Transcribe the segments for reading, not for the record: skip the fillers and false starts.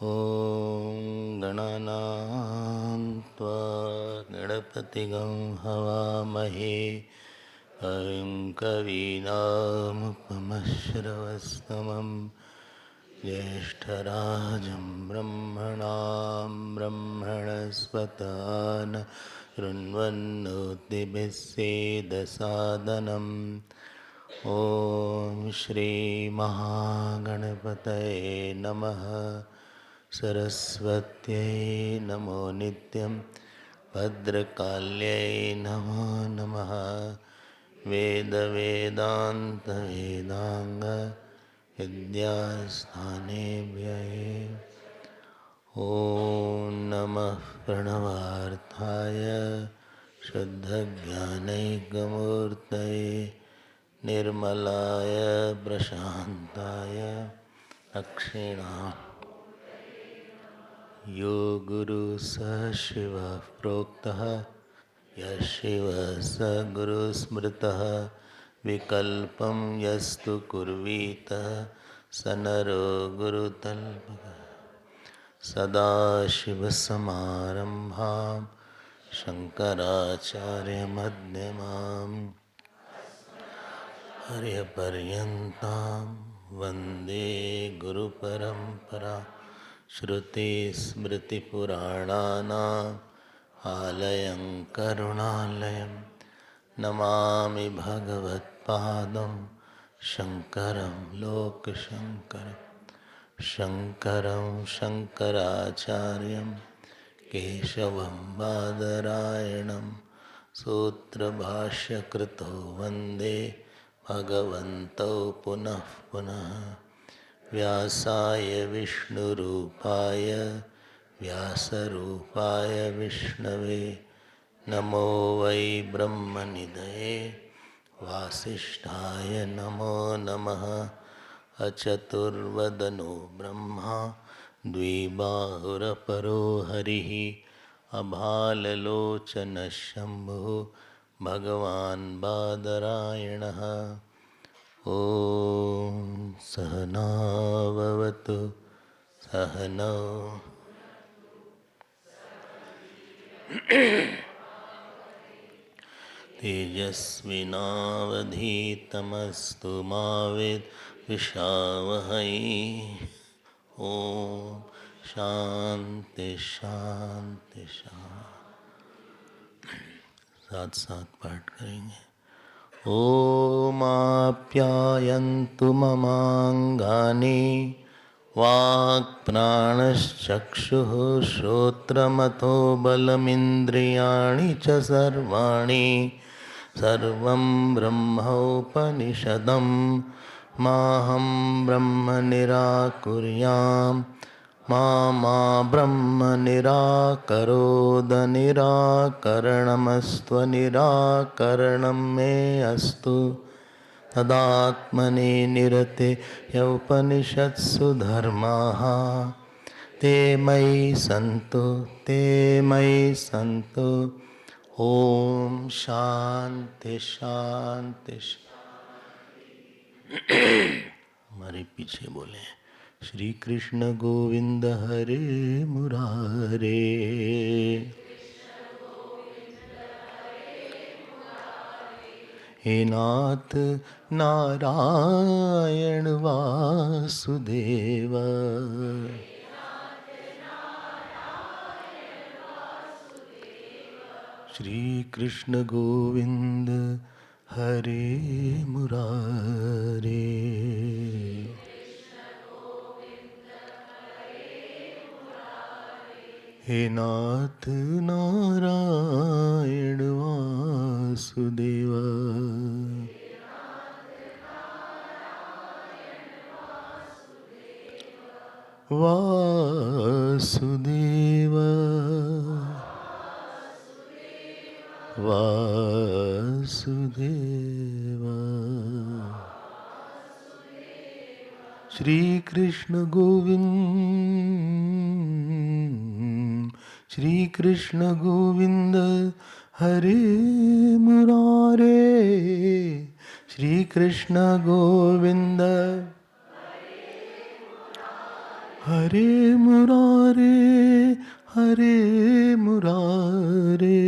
ॐ गणानां त्वा गणपतिगं हवामहे कविं कवीनामुपमश्रवस्तमं ज्येष्ठराजं ब्रह्मणां ब्रह्मणस्पता शृण्वन्नोतिभिस्सेदसादनम् ॐ श्रीमहागणपतये नमः। सरस्वत्यै नमो नित्यं भद्रकाल्यै नमो नमः। वेदवेदान्तवेदांग विद्यास्थानेभ्यः ॐ नमः प्रणवार्थाय शुद्धज्ञानैकमूर्तये निर्मलाय प्रशान्ताय दक्षिणामूर्तये यो गुरुः स शिवः प्रोक्तः यः शिवः स गुरुस्मृतः विकल्पं यस्तु कुर्वीत स नरो गुरुतल्पः सदाशिवसमारम्भां शङ्कराचार्यमध्यमाम् आर्यपर्यन्तां वन्दे गुरुपरम्परा। श्रुतिस्मृतिपुराणानाम् आलयं करुणालयं नमामि भगवत्पादं शङ्करं लोकशङ्करं। शङ्करं शङ्कराचार्यं केशवं बादरायणं सूत्रभाष्यकृतो वन्दे भगवन्तौ पुनः पुनः। व्यासाय विष्णुरूपाय व्यासरूपाय विष्णवे नमो वै ब्रह्मनिधये वासिष्ठाय नमो नमः। अचतुर्वदनो ब्रह्मा द्विबाहुरपरो हरिः अभाललोचनः शम्भुः भगवान् बादरायणः। ॐ सहना भवतु सहनौ तेजस्विनावधीतमस्तु मा विद्विषावहै। ॐ शान्ति शान्ति शान्ति। साथ साथ पाठ करेंगे। ओमाप्यायन्तु ममाङ्गानि वाक्प्राणश्चक्षुः श्रोत्रमथो बलमिन्द्रियाणि च सर्वाणि सर्वं ब्रह्मोपनिषदं माहं ब्रह्म निराकुर्याम् मा ब्रह्म निराकरोद निराकरणमस्त्वनिराकरणं मे अस्तु तदात्मनि निरते यौपनिषत्सु धर्माः ते मयि सन्तु ओम शांति शांति। हमारे पीछे बोले श्री कृष्ण गोविंद हरे मुरारे। हे नाथ नारायण वासुदेव। श्री कृष्ण गोविंद हरे मुरारे। हे नाथ नारायण वासुदेव। वासुदेव वासुदेव। श्री कृष्ण गोविंद हरे मुरारे। श्री कृष्ण गोविंद हरे मुरारे हरे मुरारे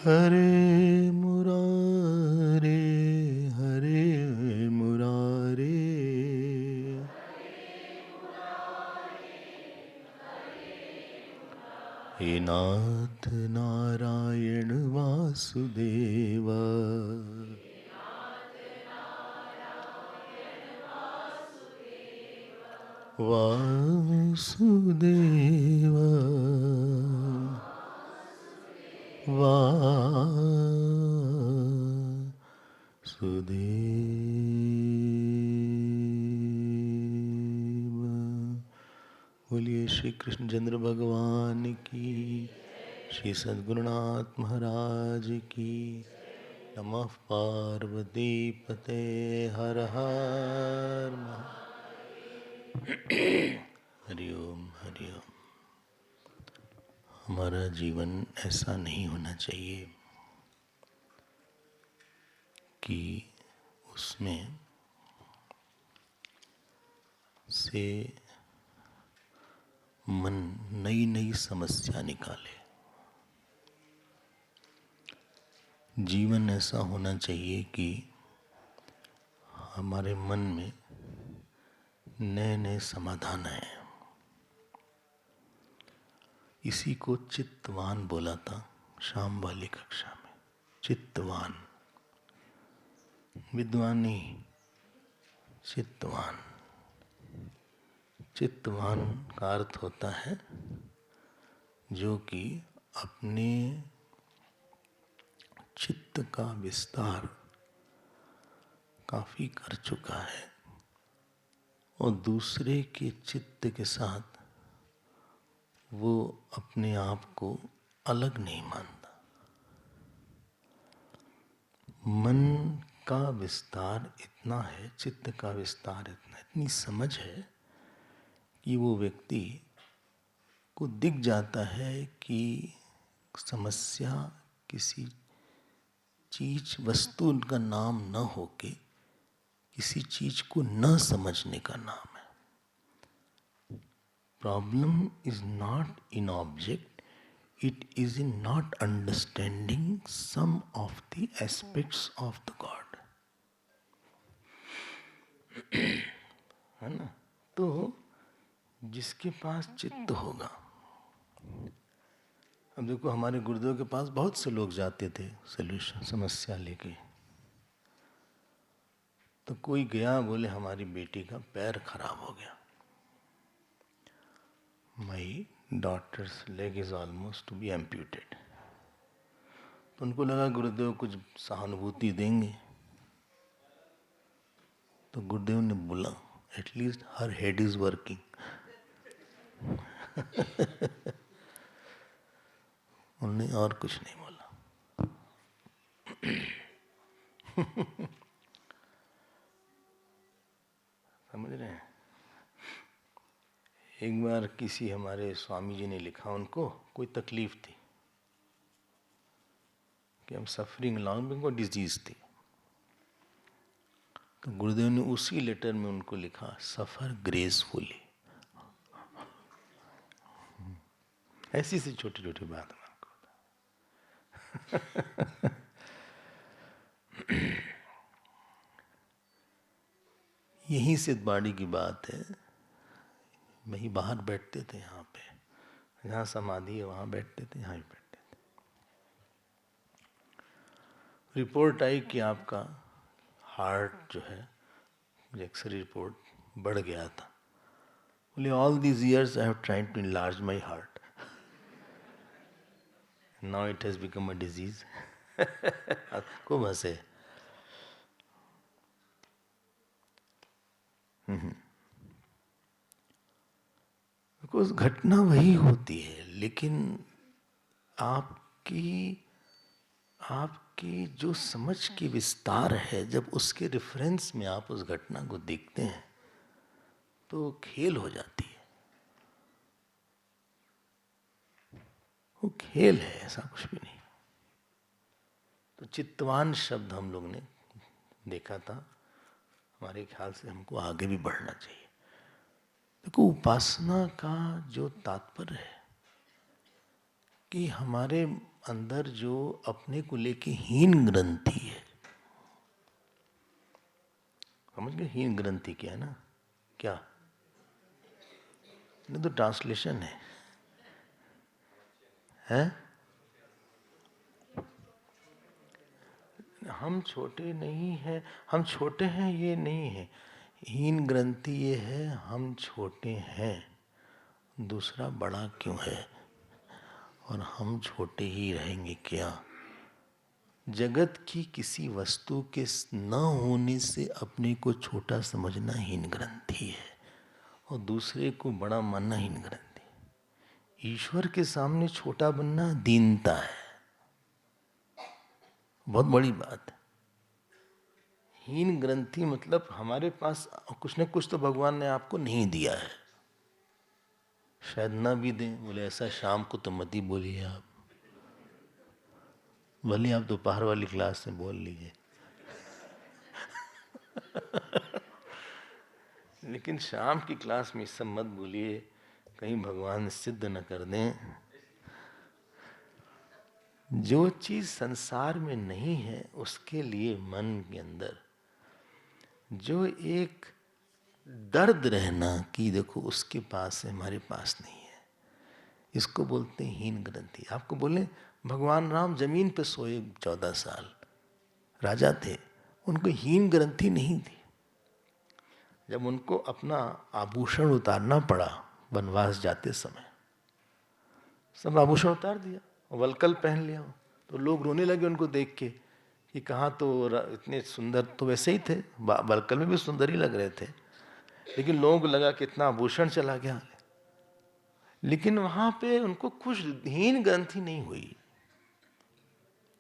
हरे मुरारे हरे मुरारे हे नाथ नारायण वासुदेव वासुदेव वासुदेव। बोलिए श्री कृष्णचंद्र भगवान की, श्री सद्गुरुनाथ महाराज की। नमः पार्वती पते हर हर हरिओम हरिओम। हमारा जीवन ऐसा नहीं होना चाहिए कि उसमें से मन नई नई समस्या निकाले। जीवन ऐसा होना चाहिए कि हमारे मन में नए नए समाधान आए। इसी को चित्तवान बोला था शाम वाली कक्षा में। चित्तवान, विद्वान नहीं, चित्तवान। चित्तवान का अर्थ होता है जो कि अपने चित्त का विस्तार काफी कर चुका है और दूसरे के चित्त के साथ वो अपने आप को अलग नहीं मानता। मन का विस्तार इतना है, चित्त का विस्तार इतना, इतनी समझ है कि वो व्यक्ति को दिख जाता है कि समस्या किसी चीज वस्तु का नाम न होके किसी चीज को न समझने का नाम है। Problem is not in object, it is in not understanding some of the aspects of the God. है ना? तो जिसके पास चित्त होगा, अब देखो हमारे गुरुदेव के पास बहुत से लोग जाते थे सल्यूशन समस्या लेके। तो कोई गया, बोले हमारी बेटी का पैर खराब हो गया, my daughter's leg is almost to be amputated. तो उनको लगा गुरुदेव कुछ सहानुभूति देंगे, तो गुरुदेव ने बोला at least her head is working. उन्होंने और कुछ नहीं बोला। समझ रहे हैं? एक बार किसी हमारे स्वामी जी ने लिखा, उनको कोई तकलीफ थी कि हम सफरिंग लॉन्ग, उनको डिजीज थी। तो गुरुदेव ने उसी लेटर में उनको लिखा सफर ग्रेसफुली। ऐसी सी छोटी छोटी बात है आपको। यही सिद्धबाड़ी की बात है। वही बाहर बैठते थे, यहाँ पे जहाँ समाधि है वहाँ बैठते थे, यहाँ ही बैठते थे। रिपोर्ट आई कि आपका हार्ट जो है, एक्सरे रिपोर्ट बढ़ गया था। बोले all these years I have tried to enlarge my heart, now it has become a disease. खूब हंसे। बिकॉज घटना वही होती है, लेकिन आपकी जो समझ की विस्तार है, जब उसके रेफरेंस में आप उस घटना को देखते हैं तो खेल हो जाती है। वो खेल है, ऐसा कुछ भी नहीं। तो चित्तवान शब्द हम लोग ने देखा था, हमारे ख्याल से हमको आगे भी बढ़ना चाहिए। देखो, उपासना का जो तात्पर्य है कि हमारे अंदर जो अपने को लेके हीन ग्रंथि है, समझ गए हीन ग्रंथि क्या है ना? क्या नहीं तो ट्रांसलेशन है? हम छोटे नहीं हैं, हम छोटे हैं ये नहीं है, हीन ग्रंथि ये है हम छोटे हैं, दूसरा बड़ा क्यों है और हम छोटे ही रहेंगे क्या? जगत की किसी वस्तु के न होने से अपने को छोटा समझना हीन ग्रंथि है और दूसरे को बड़ा मानना हीन ग्रंथि। ईश्वर के सामने छोटा बनना दीनता है, बहुत बड़ी बात है। हीन ग्रंथि मतलब हमारे पास कुछ न कुछ तो भगवान ने आपको नहीं दिया है, शायद ना भी दें। बोले ऐसा शाम को तो मत ही बोलिए आप, भले आप दोपहर वाली क्लास में बोल लीजिए लेकिन शाम की क्लास में सब मत बोलिए, कहीं भगवान सिद्ध न कर दें। जो चीज संसार में नहीं है उसके लिए मन के अंदर जो एक दर्द रहना कि देखो उसके पास है हमारे पास नहीं है, इसको बोलते हैं हीन ग्रंथि। आपको बोले भगवान राम जमीन पे सोए 14 साल, राजा थे, उनको हीन ग्रंथि नहीं थी। जब उनको अपना आभूषण उतारना पड़ा वनवास जाते समय, सब आभूषण उतार दिया और वलकल पहन लिया, तो लोग रोने लगे उनको देख के कि कहाँ तो इतने सुंदर तो वैसे ही थे, वलकल में भी सुंदर ही लग रहे थे, लेकिन लोगों को लगा कि इतना आभूषण चला गया। लेकिन वहां पे उनको कुछ हीन ग्रंथि नहीं हुई।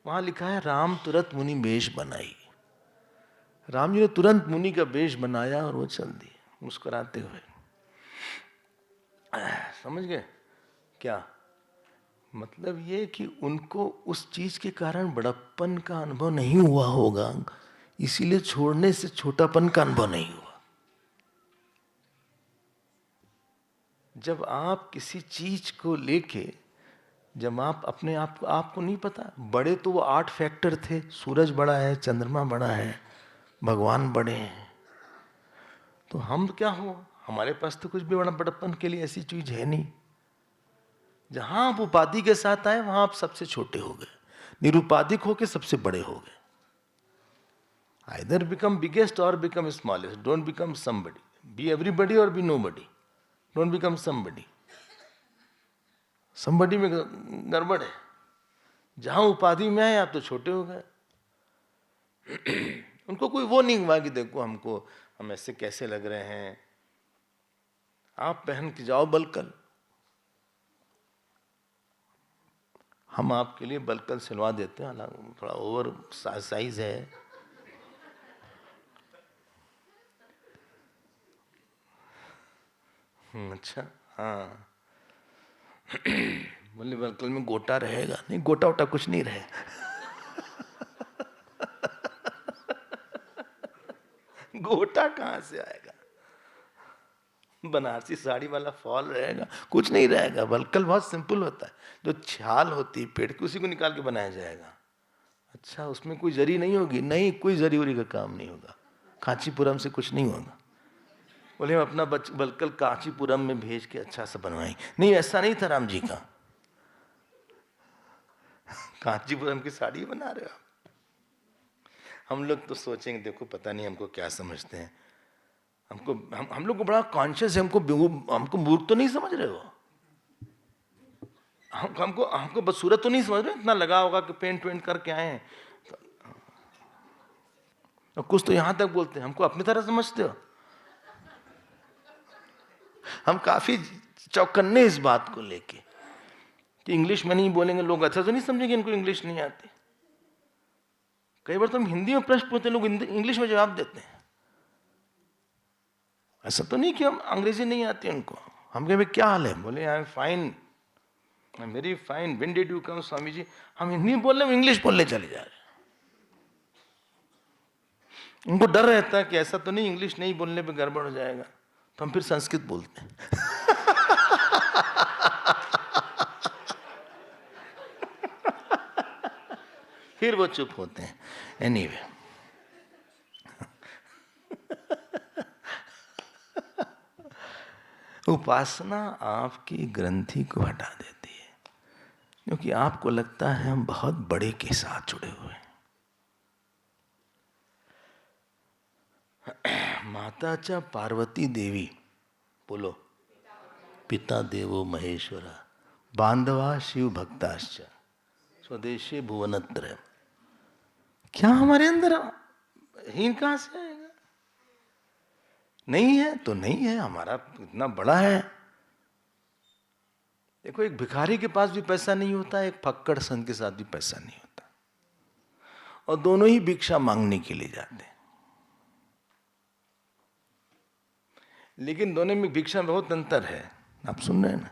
वहां लिखा है राम तुरंत मुनि वेश बनाई, राम जी ने तुरंत मुनि का वेश बनाया और वो चल दिए मुस्कुराते हुए। समझ गए क्या मतलब? ये कि उनको उस चीज के कारण बड़प्पन का अनुभव नहीं हुआ होगा, इसीलिए छोड़ने से छोटापन का अनुभव नहीं हुआ। जब आप किसी चीज को लेके, जब आप अपने आप को, आपको नहीं पता, बड़े तो वो 8 फैक्टर थे, सूरज बड़ा है, चंद्रमा बड़ा है, भगवान बड़े हैं, तो हम क्या हो, हमारे पास तो कुछ भी बड़ा बड़प्पन के लिए ऐसी चीज है नहीं। जहां आप उपाधि के साथ आए वहां आप सबसे छोटे हो गए, निरुपाधिक होके सबसे बड़े हो गए। आइदर बिकम बिगेस्ट और become smallest, don't become somebody, be everybody और be nobody, don't become somebody. Somebody में गड़बड़ है, जहां उपाधि में आए आप तो छोटे हो गए। उनको कोई वो नहीं हुआ कि देखो हमको, हम ऐसे कैसे लग रहे हैं, आप पहन के जाओ बलकल, हम आपके लिए बलकल सिलवा देते हैं, हालांकि थोड़ा ओवर साइज है। अच्छा, हाँ बोले बलकल में गोटा रहेगा, नहीं गोटा वोटा कुछ नहीं रहे गोटा कहाँ से आएगा? बनारसी साड़ी वाला फॉल रहेगा, कुछ नहीं रहेगा। बलकल बहुत सिंपल होता है, जो छाल होती है पेड़ की उसी को निकाल के बनाया जाएगा। अच्छा, उसमें कोई जरी नहीं होगी? नहीं, कोई जरी उरी का काम नहीं होगा, कांचीपुरम से कुछ नहीं होगा। बोले हम अपना बलकल कांचीपुरम में भेज के अच्छा सा बनवाएंगे, नहीं ऐसा नहीं था राम जी का। कांचीपुरम की साड़ी बना रहे हो आप? हम लोग तो सोचेंगे देखो पता नहीं हमको क्या समझते हैं, हमको हम लोग को बड़ा कॉन्शियस है, हमको मूर्ख तो नहीं समझ रहे हो, हमको बदसूरत तो नहीं समझ रहे, इतना लगा होगा कि पेंट वेंट करके आए हैं तो कुछ तो यहां तक बोलते हैं, हमको अपनी तरह समझते हो। हम काफी चौकन्ने इस बात को लेके कि इंग्लिश में नहीं बोलेंगे लोग अच्छा तो नहीं समझेंगे इनको इंग्लिश नहीं आती। कई बार तो हम हिंदी में प्रश्न पूछते, लोग इंग्लिश में जवाब देते हैं। ऐसा तो नहीं कि हम अंग्रेजी नहीं आती उनको। हम कहे क्या हाल है? बोले I am fine, I am very fine, when did you come Swami ji. हम हिंदी में बोल रहे हैं, इंग्लिश बोलने चले जा रहे हैं। उनको डर रहता है कि ऐसा तो नहीं इंग्लिश नहीं बोलने पे गड़बड़ हो जाएगा, तो हम फिर संस्कृत बोलते हैं। फिर वो चुप होते हैं। एनीवे, उपासना आपकी ग्रंथि को हटा देती है, क्योंकि आपको लगता है हम बहुत बड़े के साथ जुड़े हुए हैं। माता पार्वती देवी, बोलो, पिता देवो महेश्वरा, बांधवा शिव भक्ताश्च, स्वदेशी भुवनत्रय। क्या हमारे अंदर हीन कहां से आएगा? नहीं है तो नहीं है, हमारा इतना बड़ा है। देखो, एक भिखारी के पास भी पैसा नहीं होता, एक फक्कड़ संत के साथ भी पैसा नहीं होता, और दोनों ही भिक्षा मांगने के लिए जाते हैं। लेकिन दोनों में भिक्षा में बहुत अंतर है। आप सुन रहे हैं ना?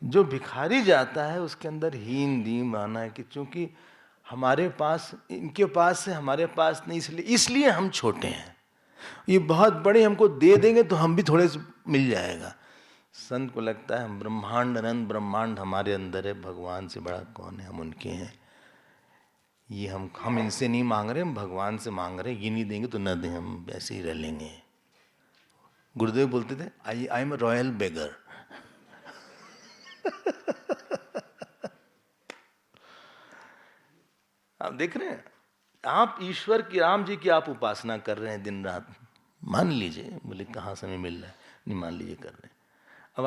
जो भिखारी जाता है उसके अंदर हीन दीन आना है कि चूंकि हमारे पास, इनके पास है हमारे पास नहीं, इसलिए हम छोटे हैं। ये बहुत बड़े हमको दे देंगे तो हम भी थोड़े से मिल जाएगा। संत को लगता है हम ब्रह्मांड, अनंत ब्रह्मांड हमारे अंदर है, भगवान से बड़ा कौन है, हम उनके हैं। ये हम इनसे नहीं मांग रहे, हम भगवान से मांग रहे। ये नहीं देंगे तो न दें, हम ऐसे ही रह लेंगे। गुरुदेव बोलते थे, आई एम ए रॉयल बेगर। आप देख रहे हैं, आप ईश्वर की, राम जी की आप उपासना कर रहे हैं दिन रात, मान लीजिए, बोले कहाँ समय मिल रहा है, नहीं मान लीजिए कर रहे हैं। अब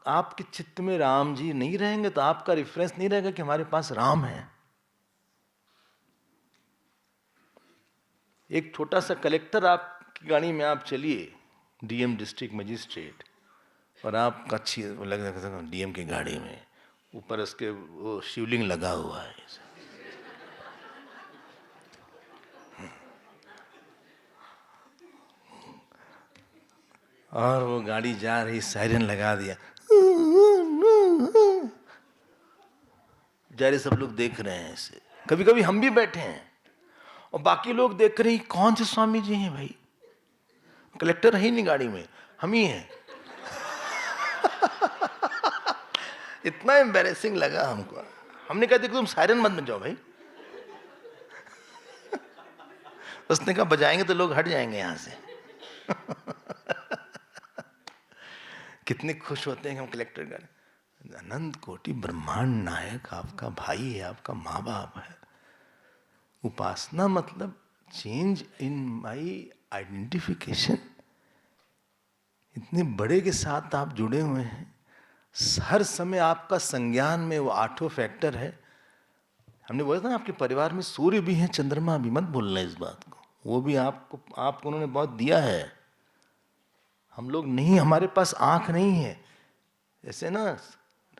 आपके चित्त में राम जी नहीं रहेंगे तो आपका रेफरेंस नहीं रहेगा कि हमारे पास राम है। एक छोटा सा कलेक्टर आपकी गाड़ी में आप चलिए, डीएम डिस्ट्रिक्ट मजिस्ट्रेट, और आपका अच्छी लग डीएम की गाड़ी में ऊपर उसके वो शिवलिंग लगा हुआ है, और वो गाड़ी जा रही, सायरन लगा दिया, जारे सब लोग देख रहे हैं इसे। कभी कभी हम भी बैठे हैं और बाकी लोग देख रहे हैं, कौन से स्वामी जी हैं भाई, कलेक्टर है ही नहीं गाड़ी में, हम ही हैं। इतना एम्बैरेसिंग लगा हमको। हमने कहा देखो तुम सायरन मत बजाओ भाई। उसने कहा बजाएंगे तो लोग हट जाएंगे यहां से। कितने खुश होते हैं हम कलेक्टर गाड़ी। अनंत कोटि ब्रह्मांड नायक आपका भाई है, आपका माँ बाप है। उपासना मतलब चेंज इन माई आइडेंटिफिकेशन। इतने बड़े के साथ आप जुड़े हुए हैं, हर समय आपका संज्ञान में वो आठों फैक्टर है। हमने बोला था ना, आपके परिवार में सूर्य भी है, चंद्रमा भी, मत भूलना इस बात को। वो भी आपको उन्होंने बहुत दिया है। हम लोग नहीं, हमारे पास आंख नहीं है। ऐसे ना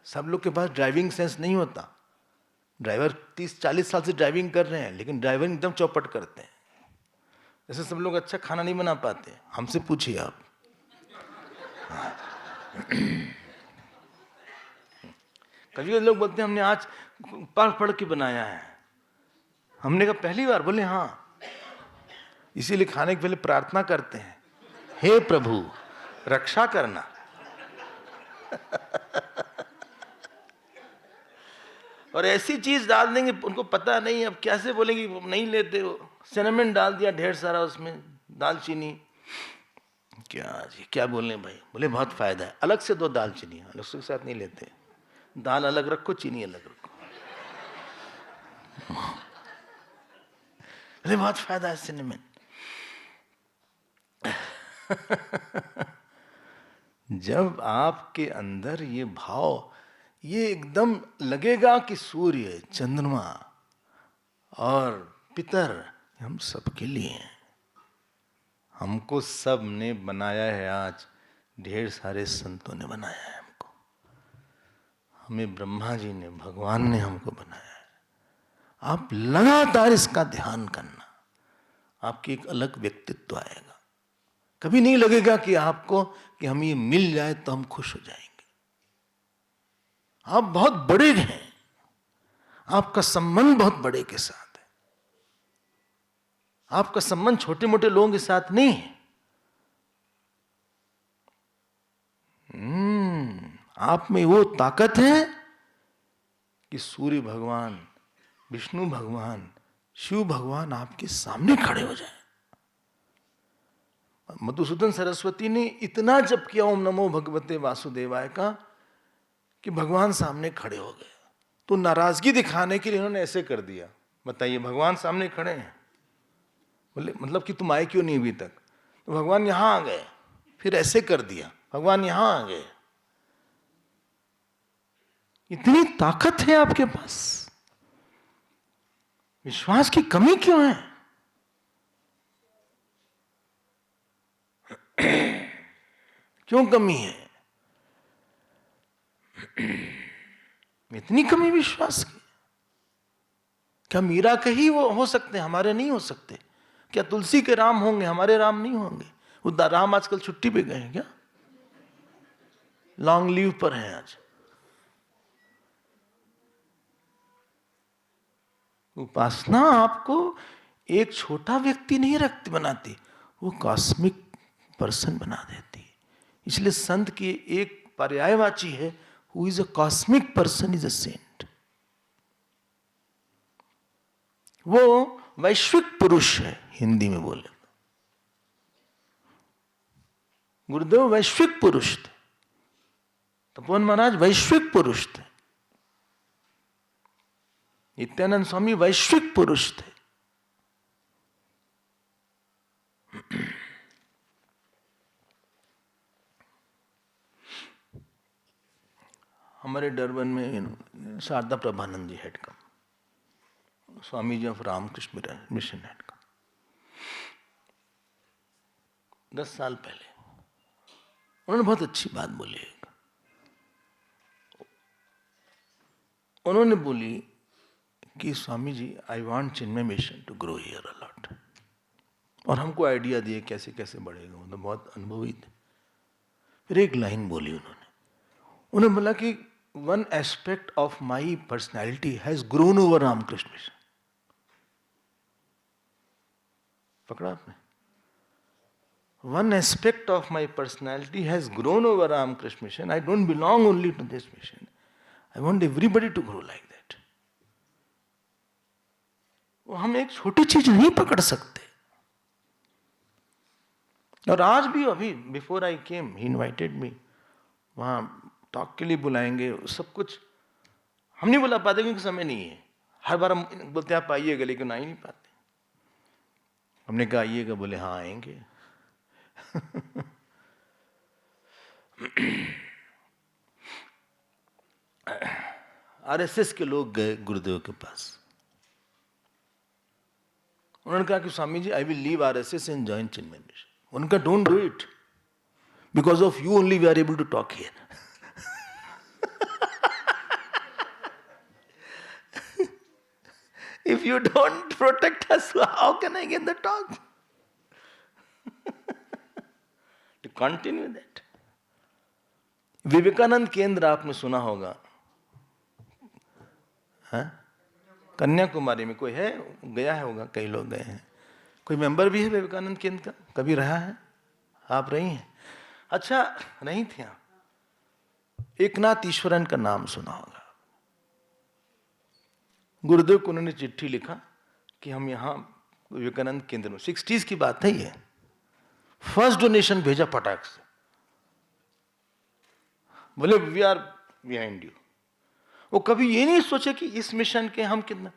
सब लोग के पास ड्राइविंग सेंस नहीं होता। ड्राइवर 30-40 साल से ड्राइविंग कर रहे हैं, लेकिन ड्राइविंग एकदम चौपट करते हैं। ऐसे सब लोग अच्छा खाना नहीं बना पाते, हमसे पूछिए आप। कभी लोग बोलते हैं हमने आज पढ़ के बनाया है। हमने कहा पहली बार? बोले हाँ। इसीलिए खाने के पहले प्रार्थना करते हैं, हे प्रभु रक्षा करना। और ऐसी चीज डाल देंगे, उनको पता नहीं, अब कैसे बोलेंगे नहीं लेते हो। सिनेमन डाल दिया ढेर सारा, उसमें दालचीनी। क्या जी, क्या बोल रहे भाई? बोले बहुत फायदा है। अलग से दो दालचीनी, अलग से साथ नहीं लेते। दाल अलग रखो, चीनी अलग रखो। बोले बहुत फायदा है सिनेमन। जब आपके अंदर ये भाव, ये एकदम लगेगा कि सूर्य, चंद्रमा और पितर हम सबके लिए हैं। हमको सब ने बनाया है, आज ढेर सारे संतों ने बनाया है हमको। हमें ब्रह्मा जी ने, भगवान ने हमको बनाया है। आप लगातार इसका ध्यान करना, आपकी एक अलग व्यक्तित्व आएगा। कभी नहीं लगेगा कि आपको कि हम ये मिल जाए तो हम खुश हो जाएंगे। आप बहुत बड़े हैं, आपका संबंध बहुत बड़े के साथ है। आपका संबंध छोटे मोटे लोगों के साथ नहीं है। आप में वो ताकत है कि सूर्य भगवान, विष्णु भगवान, शिव भगवान आपके सामने खड़े हो जाए। मधुसूदन सरस्वती ने इतना जप किया ओम नमो भगवते वासुदेवाय का कि भगवान सामने खड़े हो गए। तो नाराजगी दिखाने के लिए इन्होंने ऐसे कर दिया। बताइए, भगवान सामने खड़े हैं, बोले मतलब कि तुम आए क्यों नहीं अभी तक? तो भगवान यहां आ गए। फिर ऐसे कर दिया, भगवान यहां आ गए। इतनी ताकत है आपके पास, विश्वास की कमी क्यों है? क्यों कमी है? इतनी कमी विश्वास की? क्या मीरा के ही वो हो सकते हैं, हमारे नहीं हो सकते? क्या तुलसी के राम होंगे, हमारे राम नहीं होंगे? वो राम आजकल छुट्टी पे गए हैं क्या? लॉन्ग लीव पर हैं आज। उपासना आपको एक छोटा व्यक्ति नहीं रखती बनाती, वो कॉस्मिक पर्सन बना देती है। इसलिए संत की एक पर्यायवाची है, who is a cosmic person is a saint. वो वैश्विक पुरुष है, हिंदी में बोले गुरुदेव वैश्विक पुरुष थे, तपोवन महाराज वैश्विक पुरुष थे, नित्यानंद स्वामी वैश्विक पुरुष थे। हमारे डरबन में Sharda Prabhananda ji head cum, Swami ji of Ramakrishna Mission head cum, 10 साल पहले उन्होंने बहुत अच्छी बात बोली। उन्होंने बोली कि Swami ji, I want Chinmaya Mission to grow here a lot. और हमको आइडिया दिए कैसे कैसे बढ़ेगा, मतलब बहुत अनुभवी थे। फिर एक लाइन बोली उन्होंने बोला कि one aspect of my personality has grown over Ramakrishna Mission. पकड़ा आपने? One aspect of my personality has grown over Ramakrishna Mission. I don't belong only to this mission, I want everybody to grow like that. वो हम एक छोटी चीज नहीं पकड़ सकते। और आज भी, अभी before I came he invited मी, वहां टॉक के लिए बुलाएंगे, सब कुछ हम नहीं बुला पाते क्योंकि समय नहीं है। हर बार हम बोलते आप आइएगा, लेकिन आ ही नहीं पाते। हमने कहा आइएगा, बोले हाँ आएंगे। आरएसएस के लोग गए गुरुदेव के पास, उन्होंने कहा कि Swami ji, I will leave RSS and join Chinmaya Mission. उनका don't do it, because of you only we are able to talk here. If you don't protect us, how can I get the talk? To continue that. Vivekananda Kendra आपने सुना होगा, हाँ? कन्याकुमारी में कोई है, गया है होगा, कई लोग गए हैं। कोई मेंबर भी है विवेकानंद केंद्र का? कभी रहा है? आप रही हैं? अच्छा, नहीं थी आप। एकनाथ ईश्वरन का नाम सुना होगा। गुरुदेव को उन्होंने चिट्ठी लिखा कि हम यहाँ विवेकानंद केंद्र में, 60s की बात है ये, फर्स्ट डोनेशन भेजा फटाक से, बोले वी आर बिहाइंड यू। वो कभी ये नहीं सोचे कि इस मिशन के हम कितना,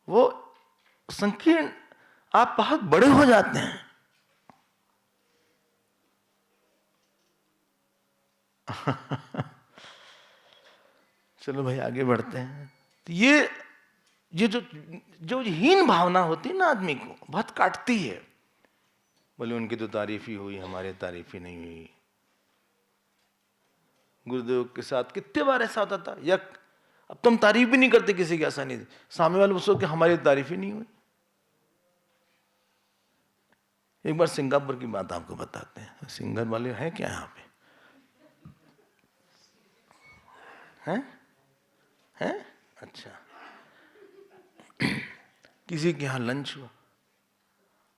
वो संकीर्ण, आप बहुत बड़े हो जाते हैं। चलो भाई आगे बढ़ते हैं। तो ये जो हीन भावना होती है ना, आदमी को बहुत काटती है। बोले उनकी तो तारीफ ही हुई, हमारी तारीफ ही नहीं हुई। गुरुदेव के साथ कितने बार ऐसा होता था, या अब तो हम तारीफ भी नहीं करते किसी की आसानी से, सामने वाले उसको कि हमारी तारीफ ही नहीं हुई। एक बार सिंगापुर की बात आपको बताते हैं। सिंगर वाले हैं क्या यहाँ पे? हैं? अच्छा, किसी के यहाँ लंच हुआ,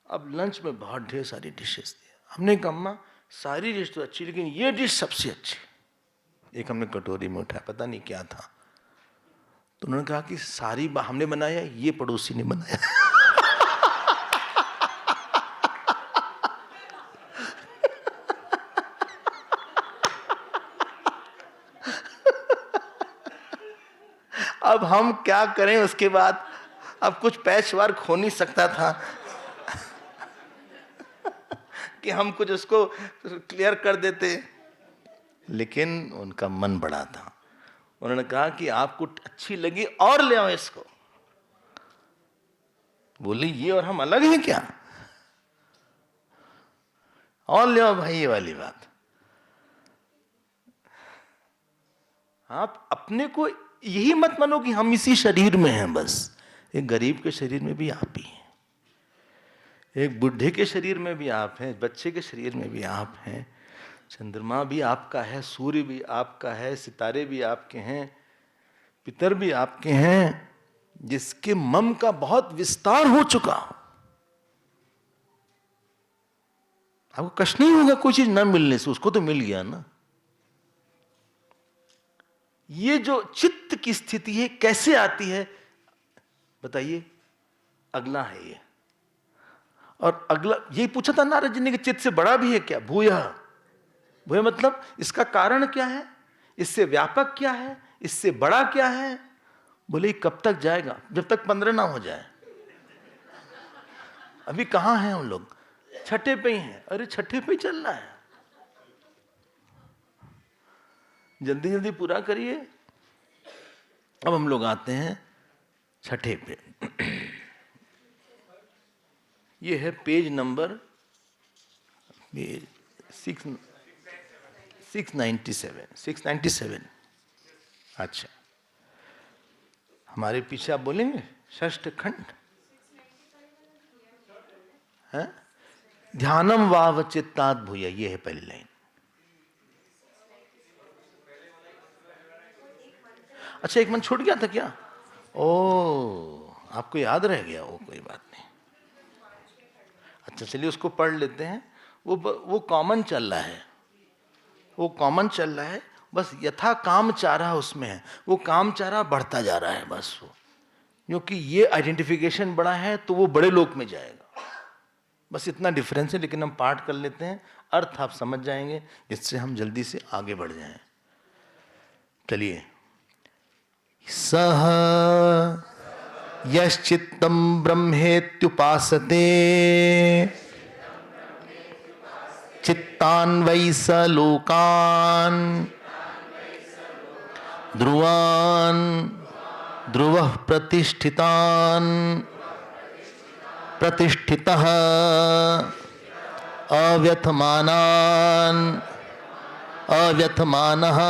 अब लंच में बहुत ढेर सारी डिशेस थी। हमने कहा अम्मा सारी डिश तो अच्छी, लेकिन ये डिश सबसे अच्छी। एक हमने कटोरी में उठाया, पता नहीं क्या था, तो उन्होंने कहा कि सारी हमने बनाया, ये पड़ोसी ने बनाया। अब हम क्या करें उसके बाद, अब कुछ पैचवार हो नहीं सकता था कि हम कुछ उसको क्लियर कर देते, लेकिन उनका मन बड़ा था। उन्होंने कहा कि आपको अच्छी लगी और ले आओ इसको। बोले ये और हम अलग हैं क्या, और ले आओ भाई, ये वाली बात। आप अपने को यही मत मानो कि हम इसी शरीर में हैं बस। एक गरीब के शरीर में भी आप ही हैं, एक बुढ़े के शरीर में भी आप हैं, बच्चे के शरीर में भी आप हैं, चंद्रमा भी आपका है, सूर्य भी आपका है, सितारे भी आपके हैं, पितर भी आपके हैं, जिसके मम का बहुत विस्तार हो चुका। आपको कष्ट नहीं होगा कोई चीज न मिलने से, उसको तो मिल गया ना। ये जो चित्त की स्थिति है कैसे आती है बताइए, अगला है ये। और अगला यही पूछा था नारद जी ने कि चित्त से बड़ा भी है क्या? भूया, भूया मतलब इसका कारण क्या है, इससे व्यापक क्या है, इससे बड़ा क्या है? बोले कब तक जाएगा, जब तक 15 ना हो जाए। अभी कहां हैं हम लोग, छठे पे ही हैं। अरे छठे पे ही चलना है, जल्दी जल्दी पूरा करिए। अब हम लोग आते हैं छठे पे। ये है पेज नंबर 697। अच्छा, हमारे पीछे आप बोलेंगे षष्ठ खंड है, ध्यानम वाव चित्तात् भूय, ये है पहली लाइन। अच्छा एक मन छूट गया था क्या? ओ आपको याद रह गया, वो कोई बात नहीं। अच्छा चलिए उसको पढ़ लेते हैं। वो कॉमन चल रहा है, वो कॉमन चल रहा है, बस यथा काम चारा उसमें है, वो काम चारा बढ़ता जा रहा है बस वो, क्योंकि ये आइडेंटिफिकेशन बड़ा है तो वो बड़े लोक में जाएगा, बस इतना डिफरेंस है। लेकिन हम पाठ कर लेते हैं, अर्थ आप समझ जाएंगे, जिससे हम जल्दी से आगे बढ़ जाएं। चलिए, सह यश्चित्तं ब्रह्मेत्युपासते चित्तान् वै स लोकान् ध्रुवान् ध्रुवः प्रतिष्ठितान् प्रतिष्ठितः अव्यथमानान् अव्यथमानः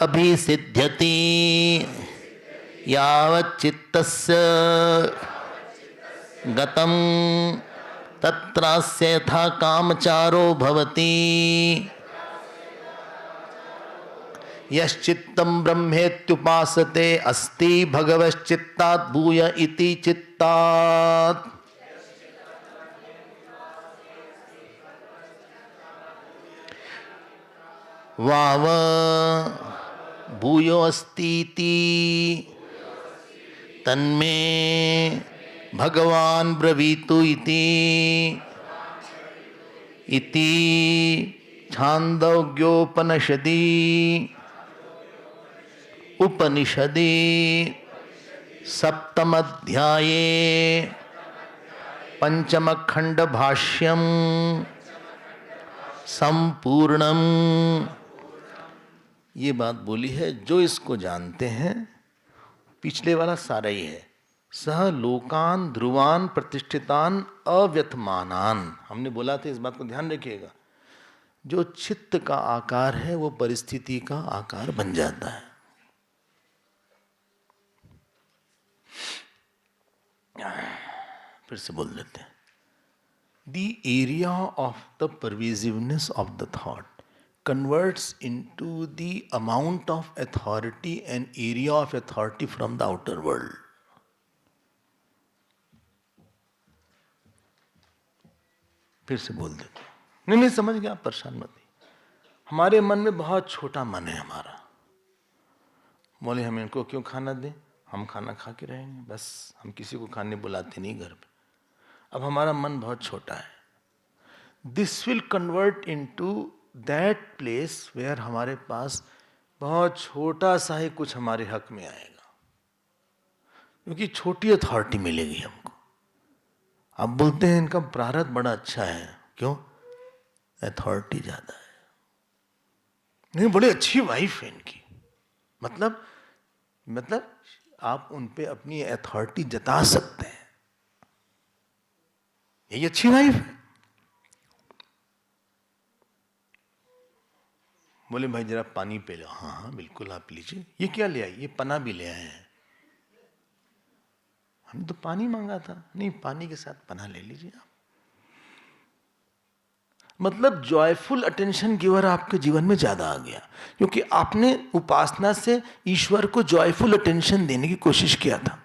अभिसिद्ध्यति यावच्चित्तस्य गतं तत्रास्य यथा कामचारो भवति यश्चित्तं ब्रह्मेत्युपासते अस्ति भगवश्चित्तात् भूय इति चित्तात्। वाव भूयो अस्तीति तन्मे भगवान् ब्रवीतु इति छान्दोग्योपनिषदि उपनिषदि सप्तमध्याये पंचमखंड भाष्यम संपूर्णम। ये बात बोली है, जो इसको जानते हैं, पिछले वाला सारा ही है। सह लोकान ध्रुवान प्रतिष्ठितान अव्यथमानान, हमने बोला था, इस बात को ध्यान रखिएगा। जो चित्त का आकार है वो परिस्थिति का आकार बन जाता है। फिर से बोल देते हैं। The area of the pervasiveness of the thought converts into the amount of authority and area of authority from the outer world. फिर से बोल देते, नहीं नहीं समझ गया, आप परेशान मत होइए। हमारे मन में बहुत छोटा मन है हमारा। बोले हम इनको क्यों खाना दें, हम खाना खा के रहेंगे बस, हम किसी को खाने बुलाते नहीं घर पे। अब हमारा मन बहुत छोटा है। This will convert into that place where हमारे पास बहुत छोटा सा ही कुछ हमारे हक में आएगा, क्योंकि छोटी अथॉरिटी मिलेगी हमको। आप बोलते हैं इनका प्रारब्ध बड़ा अच्छा है, क्यों? अथॉरिटी ज्यादा है। नहीं, बड़ी अच्छी वाइफ है इनकी, मतलब आप उन पे अपनी अथॉरिटी जता सकते हैं, यही अच्छी वाइफ है। बोले भाई जरा पानी पी लो। हाँ हाँ बिल्कुल आप लीजिए। ये क्या ले आई? ये पना भी ले आए हैं। हमने तो पानी मांगा था। नहीं, पानी के साथ पना ले लीजिए आप। मतलब जॉयफुल अटेंशन गिवर आपके जीवन में ज्यादा आ गया, क्योंकि आपने उपासना से ईश्वर को जॉयफुल अटेंशन देने की कोशिश किया था।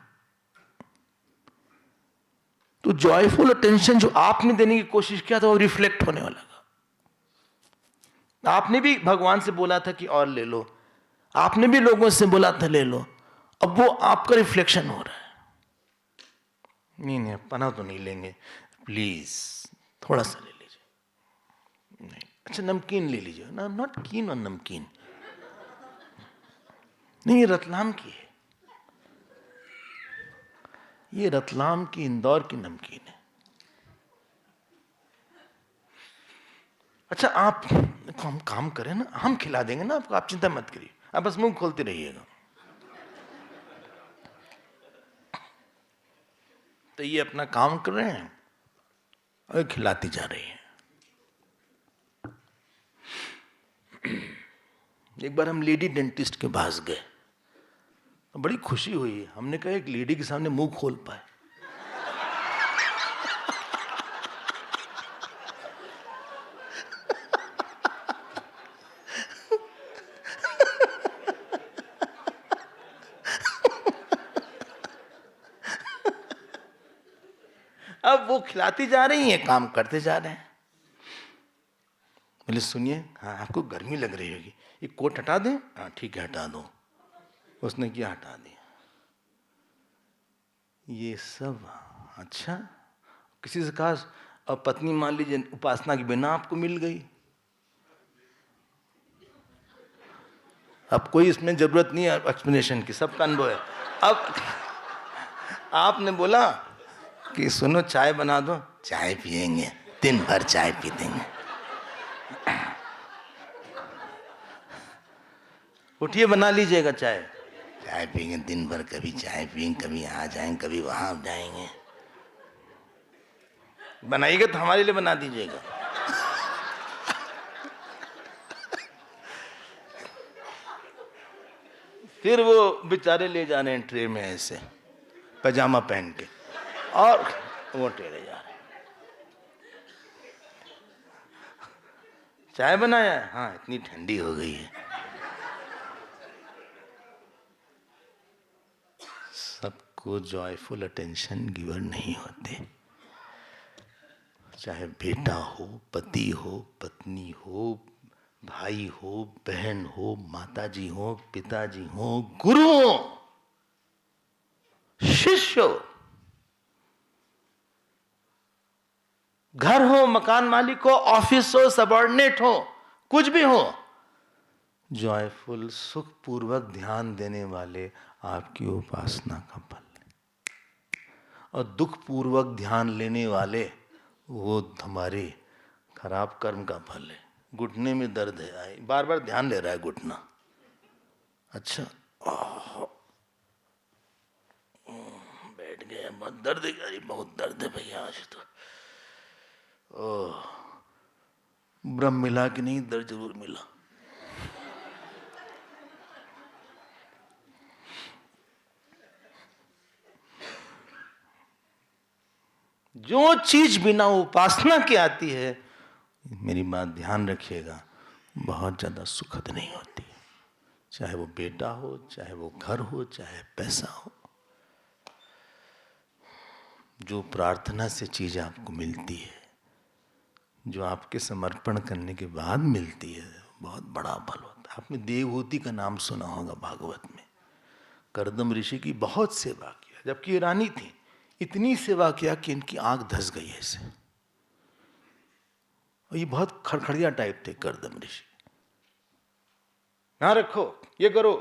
तो जॉयफुल अटेंशन जो आपने देने की कोशिश किया था वो रिफ्लेक्ट होने वाला था। आपने भी भगवान से बोला था कि और ले लो, आपने भी लोगों से बोला था ले लो, अब वो आपका रिफ्लेक्शन हो रहा है। नहीं नहीं पना तो नहीं लेंगे, प्लीज थोड़ा सा ले लीजिए। नहीं, अच्छा नमकीन ले लीजिए ना, नॉट कीन ऑन नमकीन। नहीं, ये रतलाम की है, ये रतलाम की इंदौर की नमकीन है। अच्छा आप हम काम करें ना, हम खिला देंगे ना आपको, आप चिंता मत करिए, आप बस मुंह खोलते रहिएगा। तो ये अपना काम कर रहे हैं और खिलाती जा रही है। एक बार हम लेडी डेंटिस्ट के पास गए, तो बड़ी खुशी हुई। हमने कहा एक लेडी के सामने मुंह खोल पाए। अब वो खिलाती जा रही हैं, काम करते जा रहे हैं। बोले सुनिए, हाँ आपको गर्मी लग रही होगी, ये कोट हटा दें? हाँ ठीक है हटा दो। उसने क्या हटा दिया। ये सब अच्छा। किसी से कहा अब पत्नी मान लीजिए उपासना के बिना आपको मिल गई, अब कोई इसमें जरूरत नहीं है एक्सप्लेनेशन की, सबका अनुभव है। अब आपने बोला कि सुनो चाय बना दो, चाय पिएंगे, दिन भर चाय पी देंगे। उठिए बना लीजिएगा चाय, चाय पिएंगे दिन भर, कभी चाय पिएंगे, कभी यहाँ जाएंगे, कभी वहां जाएंगे। बनाइएगा तो हमारे लिए बना दीजिएगा। फिर वो बेचारे ले जा रहे हैं ट्रे में ऐसे पैजामा पहन के, और वो टेरे जा रहे हैं। चाय बनाया है? हाँ इतनी ठंडी हो गई है। सबको जॉयफुल अटेंशन गिवर नहीं होते, चाहे बेटा हो, पति हो, पत्नी हो, भाई हो, बहन हो, माताजी हो, पिताजी हो, गुरु हो, शिष्य हो, घर हो, मकान मालिक हो, ऑफिस हो, सबऑर्डिनेट हो, कुछ भी हो, जॉयफुल सुखपूर्वक ध्यान देने वाले आपकी उपासना का फल है। और दुखपूर्वक ध्यान लेने वाले वो हमारे खराब कर्म का फल है। घुटने में दर्द है, बार बार ध्यान ले रहा है घुटना। अच्छा बैठ गया, बहुत दर्द है, अरे बहुत दर्द है भैया आज तो। ओह ब्रह्म मिला कि नहीं? दर्द जरूर मिला। जो चीज बिना उपासना के आती है, मेरी बात ध्यान रखिएगा, बहुत ज्यादा सुखद नहीं होती। चाहे वो बेटा हो, चाहे वो घर हो, चाहे पैसा हो। जो प्रार्थना से चीज आपको मिलती है, जो आपके समर्पण करने के बाद मिलती है, बहुत बड़ा फल होता है। आपने देवहूति का नाम सुना होगा भागवत में। कर्दम ऋषि की बहुत सेवा किया, जबकि ये रानी थी, इतनी सेवा किया कि इनकी आंख धस गई ऐसे। और ये बहुत खड़खड़िया टाइप थे कर्दम ऋषि। यहाँ रखो, ये करो,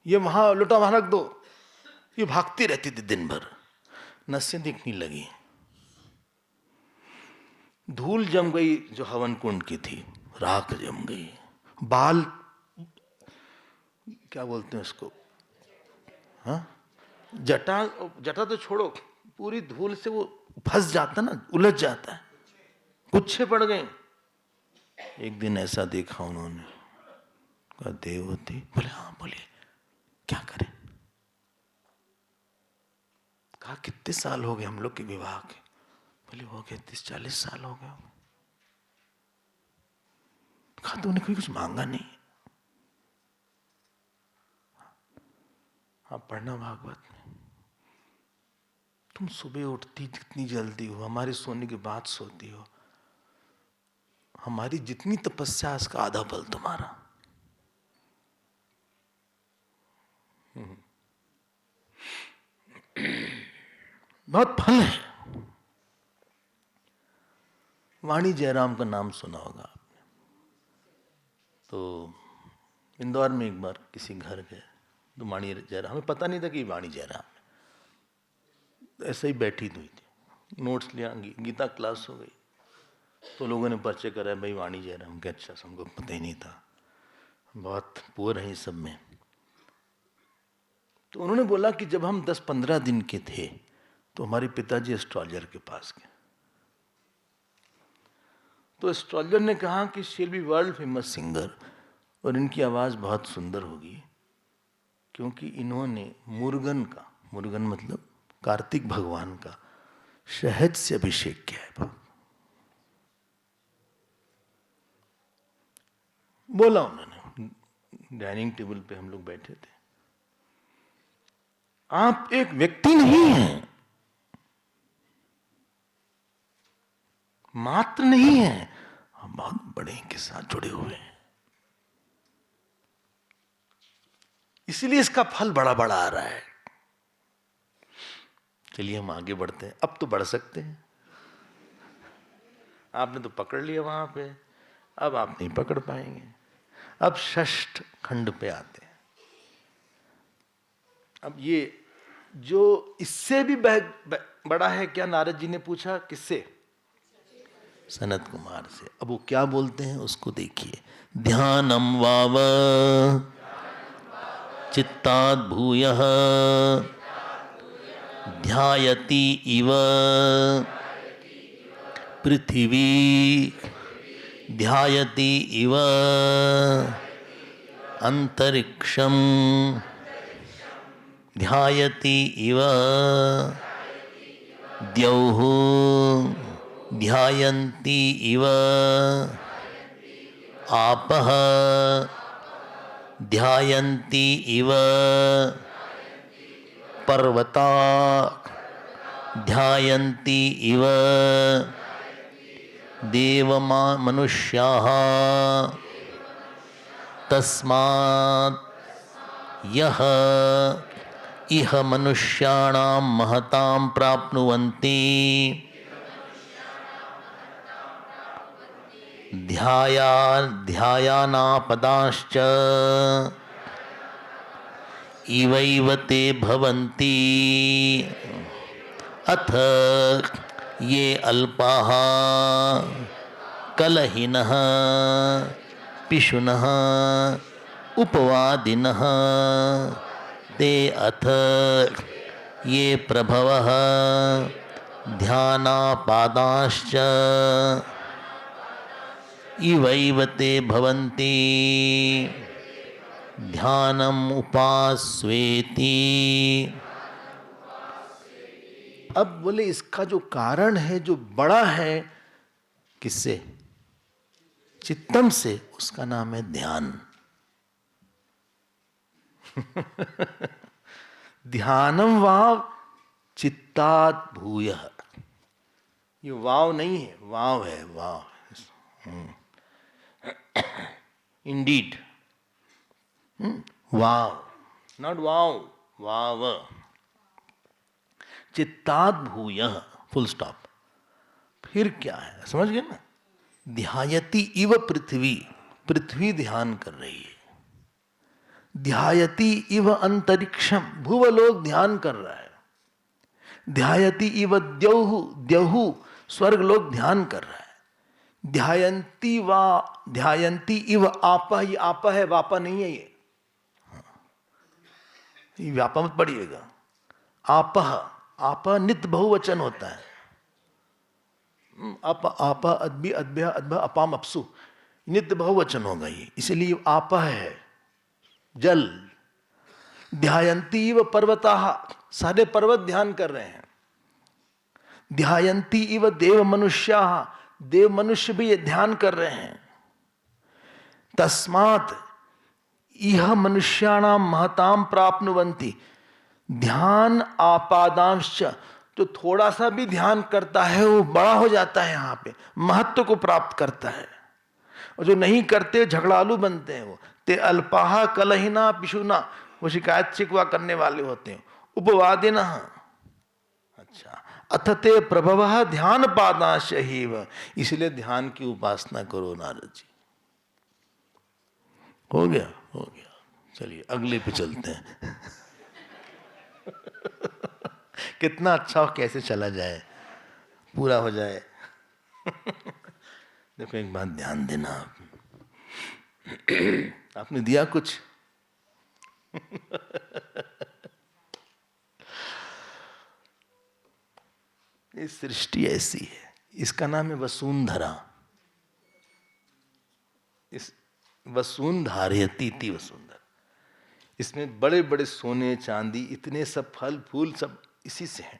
ये वहां लुटा वहां रख दो, ये भागती रहती थी दिन भर। नसें दिखने लगी, धूल जम गई जो हवन कुंड की थी, राख जम गई, बाल क्या बोलते हैं उसको, हाँ, जटा, जटा तो छोड़ो, पूरी धूल से वो फंस जाता ना, उलझ जाता है, गुच्छे पड़ गए। एक दिन ऐसा देखा उन्होंने, कहा देवहूति, बोले हाँ बोलिए क्या करें। कहा कितने साल हो गए हम लोग के विवाह के। बोले हो गए 30-40 साल हो गए। कहा तूने कोई कुछ मांगा नहीं। हाँ पढ़ना भागवत में, तुम सुबह उठती जितनी जल्दी हो, हमारे सोने के बाद सोती हो, हमारी जितनी तपस्या उसका आधा फल तुम्हारा। बहुत फल है। वाणी जयराम का नाम सुना होगा आपने। तो इंदौर में एक बार किसी घर गए तो वाणी जयराम, हमें पता नहीं था कि वाणी जयराम है, ऐसे ही बैठी हुई थी, नोट्स लिया, गीता क्लास हो गई, तो लोगों ने परिचय कराया, भाई वाणी जयराम के। अच्छा, हमको पता ही नहीं था, बहुत पुअर है इस सब में। तो उन्होंने बोला कि जब हम 10-15 दिन के थे तो हमारे पिताजी एस्ट्रोलॉजर के पास गए। तो एस्ट्रोलॉजर ने कहा कि she will be world famous singer, और इनकी आवाज़ बहुत सुंदर होगी, क्योंकि इन्होंने मुर्गन का, मुर्गन मतलब कार्तिक भगवान का, शहद से अभिषेक किया है। बोला उन्होंने, डाइनिंग टेबल पे हम लोग बैठे थे। आप एक व्यक्ति नहीं हैं, मात्र नहीं है, हम बहुत बड़े के साथ जुड़े हुए हैं, इसीलिए इसका फल बड़ा बड़ा आ रहा है। चलिए हम आगे बढ़ते हैं। अब तो बढ़ सकते हैं, आपने तो पकड़ लिया वहां पे, अब आप नहीं पकड़ पाएंगे। अब षष्ठ खंड पे आते हैं। अब ये जो इससे भी बड़ा है क्या, नारद जी ने पूछा, किससे? सनत कुमार से। अब वो क्या बोलते हैं उसको देखिए। ध्यानम वाव चित्ताद् भूयः ध्यायति इव पृथिवी ध्यायति इव अंतरिक्षम ध्यायति इव द्यौः ध्यायन्ति इव आपः ध्यायन्ति इव पर्वता ध्यायन्ति इव देवमा मनुष्याः तस्मात् यः इह मनुष्याणां महतां प्राप्नुवन्ति ध्यायानापदाश्च इवैव ते भवन्ति अथ ये अल्पाः कलहिनः पिशुनः उपवादिनः ते अथ ये प्रभवः ध्यानापादाश्च इवैव ते भवन्ति ध्यानम् उपास्वेति। अब बोले इसका जो कारण है, जो बड़ा है, किससे? चित्तम से, उसका नाम है ध्यान। ध्यानम वाव चित्तात् भूयः। ये वाव नहीं है, वाव है, वाव इंडीड, वाव, नॉट वाव, वाव, चित्ताद भूयः, फुल स्टॉप। फिर क्या है, समझ गए ना? ध्यायति इव पृथ्वी, पृथ्वी ध्यान कर रही है। ध्यायति इव अंतरिक्षम, भूवलोक ध्यान कर रहा है। ध्यायति इव द्यौहु, द्यौहु स्वर्ग लोक ध्यान कर रहा है। ध्यायंती इव आपः, ये आपः है, वापा नहीं है ये व्यापा मत पढ़िएगा। आपः, आपः नित्य बहुवचन होता है। अप, आपः, अद्भि, अद्भ्य, अद्भ, अपाम, अपसु, नित्य बहुवचन होगा ये, इसलिए आपः है जल। ध्यायंती इव पर्वताः, सारे पर्वत ध्यान कर रहे हैं। ध्यायंती इव देव मनुष्याः, देव मनुष्य भी ये ध्यान कर रहे हैं। तस्मात् इह मनुष्याणाम महताम प्राप्नुवन्ति, ध्यान आपादांश्च, जो थोड़ा सा भी ध्यान करता है वो बड़ा हो जाता है, यहां पे महत्व को प्राप्त करता है। और जो नहीं करते झगड़ालू बनते हैं, वो ते अल्पाहा कलहिना पिशुना, वो शिकायत शिकवा करने वाले होते हैं। उपवादिना, अच्छा, अथ ते प्रभवः ध्यान पादांश एव, इसलिए ध्यान की उपासना करो नारद जी। हो गया, हो गया। चलिए अगले पे चलते हैं। कितना अच्छा हो, कैसे चला जाए, पूरा हो जाए। देखो एक बात ध्यान देना, आपने दिया कुछ? ये सृष्टि ऐसी है, इसका नाम है वसुंधरा। इस वसुंधारयति इति वसुंधरा, इसमें बड़े बड़े सोने चांदी इतने सब फल फूल सब इसी से हैं।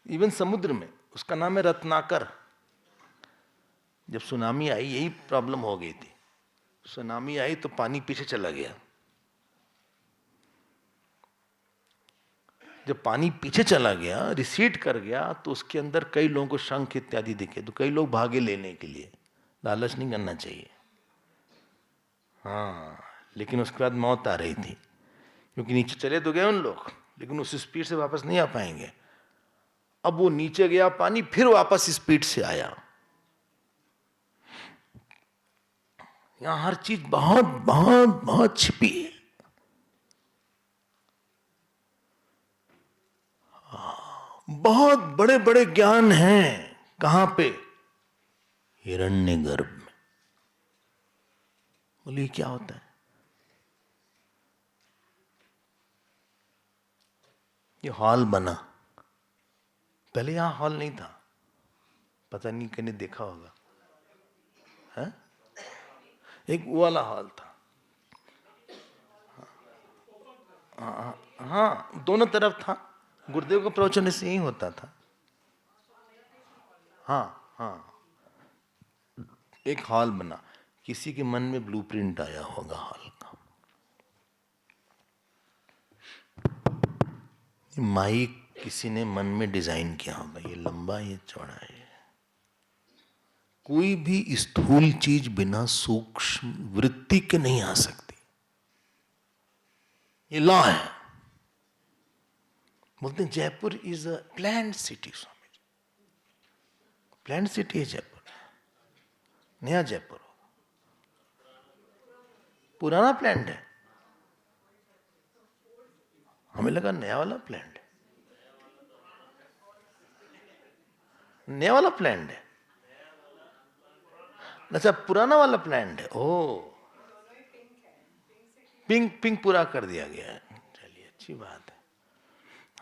इवन समुद्र में उसका नाम है रत्नाकर। जब सुनामी आई यही प्रॉब्लम हो गई थी, सुनामी आई तो पानी पीछे चला गया। जब पानी पीछे चला गया, रिसीड कर गया, तो उसके अंदर कई लोगों को शंख इत्यादि दिखे, तो कई लोग भागे लेने के लिए। लालच नहीं करना चाहिए। हाँ, लेकिन उसके बाद मौत आ रही थी, क्योंकि नीचे चले तो गए उन लोग, लेकिन उस स्पीड से वापस नहीं आ पाएंगे। अब वो नीचे गया पानी, फिर वापस स्पीड से आया। यहां हर चीज बहुत बहुत बहुत छिपी है। बहुत बड़े बड़े ज्ञान हैं। कहां पे? हिरण्यगर्भ में। बोलिए क्या होता है? ये हॉल बना, पहले यहां हॉल नहीं था, पता नहीं किसने देखा होगा, है? एक वो वाला हॉल था। हाँ, दोनों तरफ था। गुरुदेव का प्रवचन ऐसे ही होता था। हाँ हाँ, एक हॉल बना, किसी के मन में ब्लूप्रिंट आया होगा हॉल का। माइक किसी ने मन में डिजाइन किया होगा, ये लंबा ये चौड़ा है। कोई भी स्थूल चीज बिना सूक्ष्म वृत्ति के नहीं आ सकती, ये लॉ है। बोलते हैं Jaipur is a planned city. Swami ji, planned city है जयपुर, नया जयपुर हो, पुराना प्लान्ड है। हमें लगा नया वाला प्लान्ड है, नया वाला प्लान्ड है। अच्छा, पुराना वाला प्लान्ड है। ओ, पिंक पिंक पूरा कर दिया गया है। चलिए अच्छी बात है।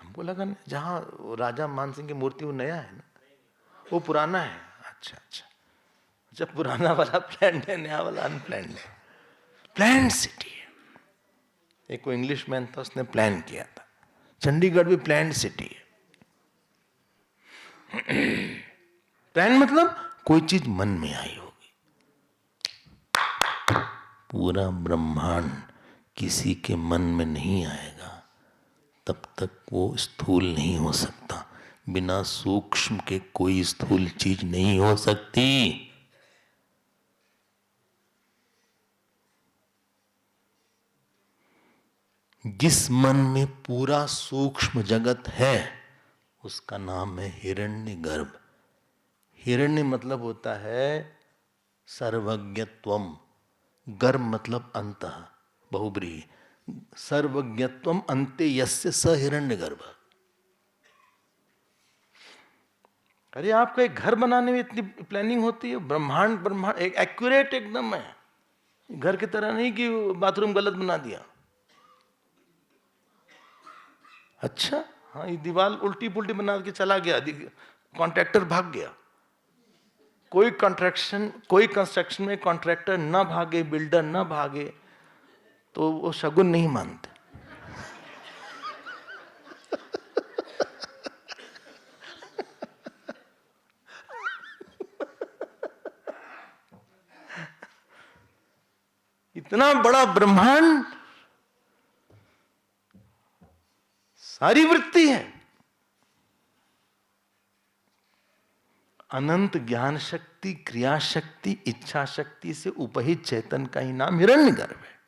हमको लगा जहाँ राजा मान सिंह की मूर्ति वो नया है ना, वो पुराना है। अच्छा अच्छा अच्छा, पुराना वाला प्लान्ड है, नया वाला अनप्लान्ड है। प्लान्ड सिटी है। एक वो इंग्लिश मैन था, उसने प्लान किया था। चंडीगढ़ भी प्लान्ड सिटी है। प्लान मतलब कोई चीज मन में आई होगी। पूरा ब्रह्मांड किसी के मन में नहीं आएगा तब तक वो स्थूल नहीं हो सकता। बिना सूक्ष्म के कोई स्थूल चीज नहीं हो सकती। जिस मन में पूरा सूक्ष्म जगत है उसका नाम है हिरण्यगर्भ। हिरण्य मतलब होता है सर्वज्ञत्वम, गर्भ मतलब अंतः, बहुब्रीहि। सर्वज्ञत्वम अन्ते यस्य स हिरण्यगर्भ। अरे आपका एक घर बनाने में इतनी प्लानिंग होती है, ब्रह्मांड ब्रह्मांड एक एक्यूरेट एकदम है। घर की तरह नहीं कि बाथरूम गलत बना दिया। अच्छा हाँ, ये दीवार उल्टी पुल्टी बना के चला गया, कॉन्ट्रैक्टर भाग गया। कोई कंस्ट्रक्शन में कॉन्ट्रैक्टर ना भागे, बिल्डर ना भागे, तो वो शगुन नहीं मानते। इतना बड़ा ब्रह्मांड, सारी वृत्ति है। अनंत ज्ञान शक्ति, क्रिया शक्ति, इच्छा शक्ति से उपहित चेतन का ही नाम हिरण्यगर्भ है।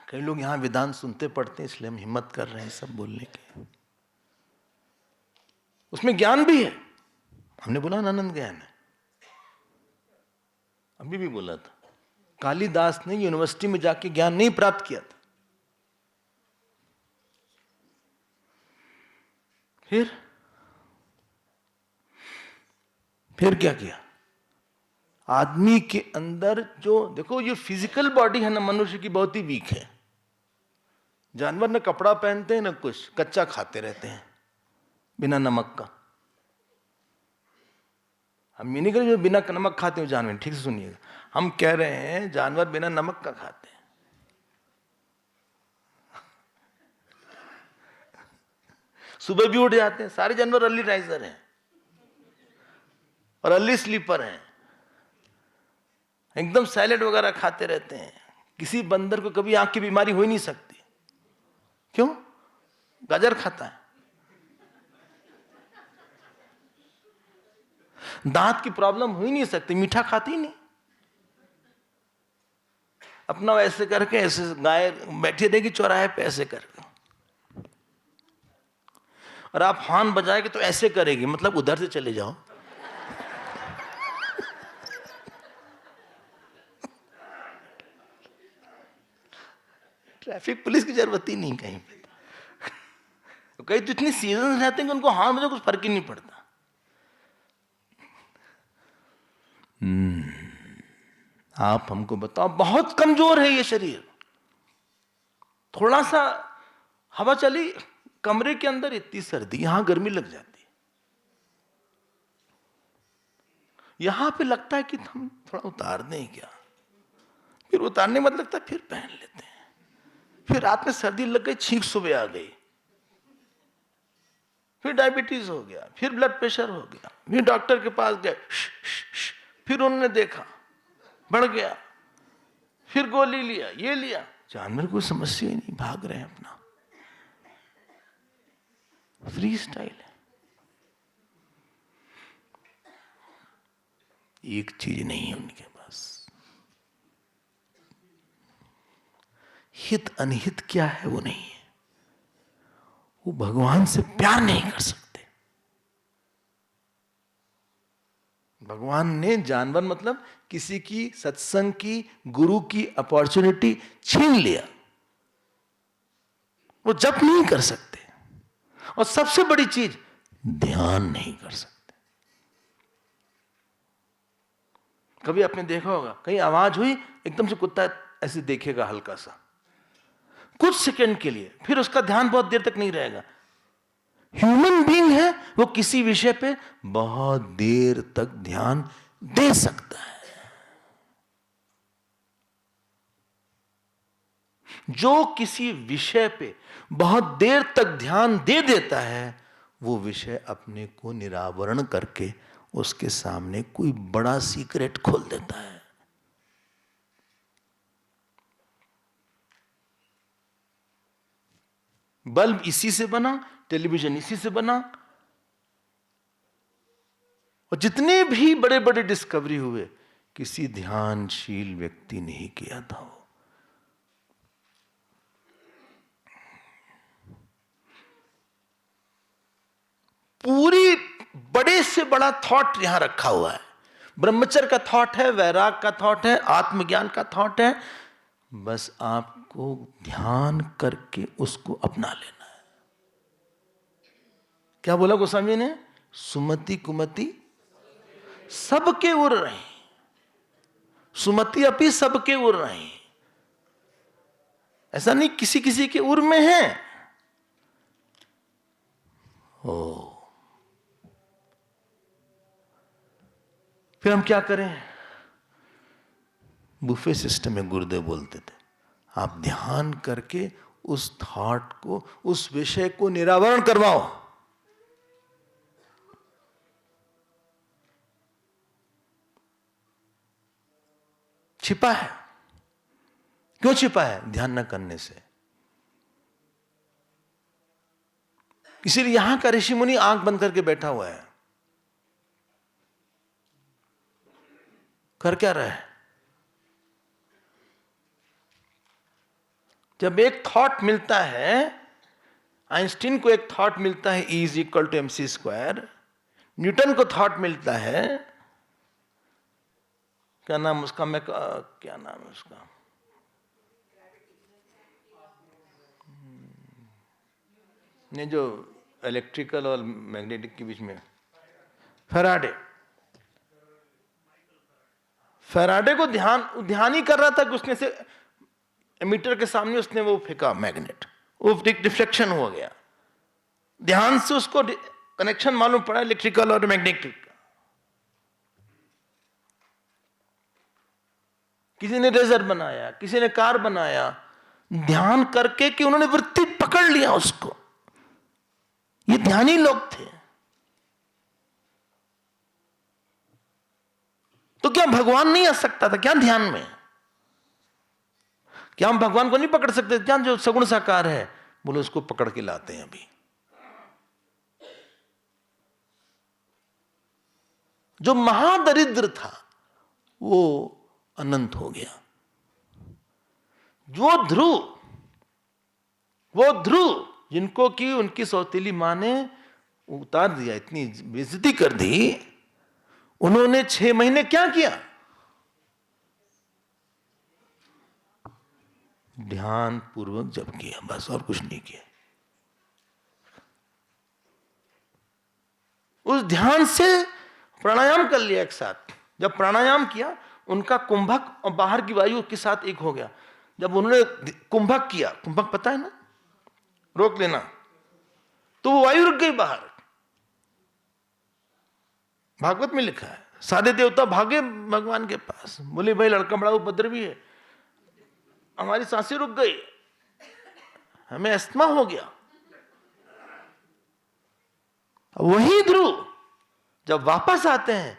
कई लोग यहां वेदांत सुनते पढ़ते हैं, इसलिए हम हिम्मत कर रहे हैं सब बोलने की। उसमें ज्ञान भी है। हमने बोला ना अनंत ज्ञान है, अभी भी बोला था। कालिदास ने यूनिवर्सिटी में जाके ज्ञान नहीं प्राप्त किया था। फिर क्या किया? आदमी के अंदर जो देखो, ये फिजिकल बॉडी है ना मनुष्य की, बहुत ही वीक है। जानवर न कपड़ा पहनते हैं न कुछ, कच्चा खाते रहते हैं बिना नमक का। हम ये नहीं करें जो बिना नमक खाते हो जानवर, ठीक से सुनिएगा। हम कह रहे हैं जानवर बिना नमक का खाते हैं। सुबह भी उठ जाते हैं। सारे जानवर अर्ली राइजर हैं और अर्ली स्लीपर हैं। एकदम सैलेड वगैरह खाते रहते हैं। किसी बंदर को कभी आंख की बीमारी हो ही नहीं सकती। क्यों? गाजर खाता है। दांत की प्रॉब्लम हो ही नहीं सकती, मीठा खाती नहीं। अपना ऐसे करके, ऐसे गाय बैठी रहेगी चौराहे पे ऐसे करके, और आप हॉर्न बजाएंगे तो ऐसे करेगी, मतलब उधर से चले जाओ। ट्रैफिक पुलिस की जरूरत ही नहीं कहीं पे। कई तो इतनी सीजन रहते हैं कि उनको हॉर्न बजाओ कुछ फर्क ही नहीं पड़ता। आप हमको बताओ, बहुत कमजोर है ये शरीर। थोड़ा सा हवा चली, कमरे के अंदर इतनी सर्दी, यहां गर्मी लग जाती है। यहां पे लगता है कि हम थोड़ा उतार दें क्या, फिर उतारने मत लगता, फिर पहन लेते हैं। फिर रात में सर्दी लग गई, छींक सुबह आ गई, फिर डायबिटीज हो गया, फिर ब्लड प्रेशर हो गया, फिर डॉक्टर के पास गए, फिर उन्होंने देखा बढ़ गया, फिर गोली लिया, ये लिया। जानवर को समस्या ही नहीं, भाग रहे हैं अपना, फ्री स्टाइल है। एक चीज नहीं है उनके पास, हित अनहित क्या है वो नहीं है। वो भगवान से प्यार नहीं कर सकते। भगवान ने जानवर मतलब किसी की सत्संग की, गुरु की अपॉर्चुनिटी छीन लिया। वो जप नहीं कर सकते, और सबसे बड़ी चीज ध्यान नहीं कर सकते। कभी आपने देखा होगा, कहीं आवाज हुई, एकदम से कुत्ता ऐसे देखेगा हल्का सा, कुछ सेकंड के लिए, फिर उसका ध्यान बहुत देर तक नहीं रहेगा। ह्यूमन बीइंग है, वो किसी विषय पे बहुत देर तक ध्यान दे सकता है। जो किसी विषय पे बहुत देर तक ध्यान दे देता है, वो विषय अपने को निरावरण करके उसके सामने कोई बड़ा सीक्रेट खोल देता है। बल्ब इसी से बना टेलीविजन इसी से बना, और जितने भी बड़े बड़े डिस्कवरी हुए किसी ध्यानशील व्यक्ति ने ही किया था। वो पूरी बड़े से बड़ा थॉट यहां रखा हुआ है। ब्रह्मचर्य का थॉट है, वैराग का थॉट है, आत्मज्ञान का थॉट है। बस आपको ध्यान करके उसको अपना लेना है। क्या बोला गोस्वामी ने? सुमति कुमति सबके उड़ रहे, सुमति अपी सबके उड़ रहे। ऐसा नहीं किसी किसी के उर में है। ओ, फिर हम क्या करें? बुफे सिस्टम में गुरुदेव बोलते थे, आप ध्यान करके उस थॉट को, उस विषय को निरावरण करवाओ। छिपा है। क्यों छिपा है? ध्यान न करने से। इसीलिए यहां का ऋषि मुनि आंख बंद करके बैठा हुआ है। कर क्या रहा है? जब एक थॉट मिलता है, आइंस्टीन को एक थॉट मिलता है E = mc², न्यूटन को थॉट मिलता है, क्या नाम उसका, क्या नाम है उसका, ने जो इलेक्ट्रिकल और मैग्नेटिक के बीच में, फैराडे को ध्यान ही कर रहा था कि उसने से एमीटर के सामने उसने वो फेंका मैग्नेट, वो रिफ्लेक्शन हो गया। ध्यान से उसको कनेक्शन मालूम पड़ा इलेक्ट्रिकल और मैग्नेटिक का। किसी ने रेजर बनाया, किसी ने कार बनाया, ध्यान करके कि उन्होंने वृत्ति पकड़ लिया उसको। ये ध्यानी लोग थे। तो क्या भगवान नहीं आ सकता था क्या ध्यान में? क्या हम भगवान को नहीं पकड़ सकते? क्या जो सगुण साकार है, बोले उसको पकड़ के लाते हैं अभी। जो महादरिद्र था वो अनंत हो गया। वो ध्रुव जिनको कि उनकी सौतेली मां ने उतार दिया, इतनी बेइज्जती कर दी, उन्होंने 6 महीने क्या किया? ध्यान पूर्वक जप किया, बस, और कुछ नहीं किया। उस ध्यान से प्राणायाम कर लिया एक साथ। जब प्राणायाम किया, उनका कुंभक और बाहर की वायु के साथ एक हो गया। जब उन्होंने कुंभक किया, कुंभक पता है ना, रोक लेना, तो वो वायु रुक गई बाहर। भागवत में लिखा है, सारे देवता भागे भगवान के पास, बोले भाई लड़का बड़ा उपद्रवी है, हमारी सांसें रुक गई, हमें अस्थमा हो गया। वही ध्रुव जब वापस आते हैं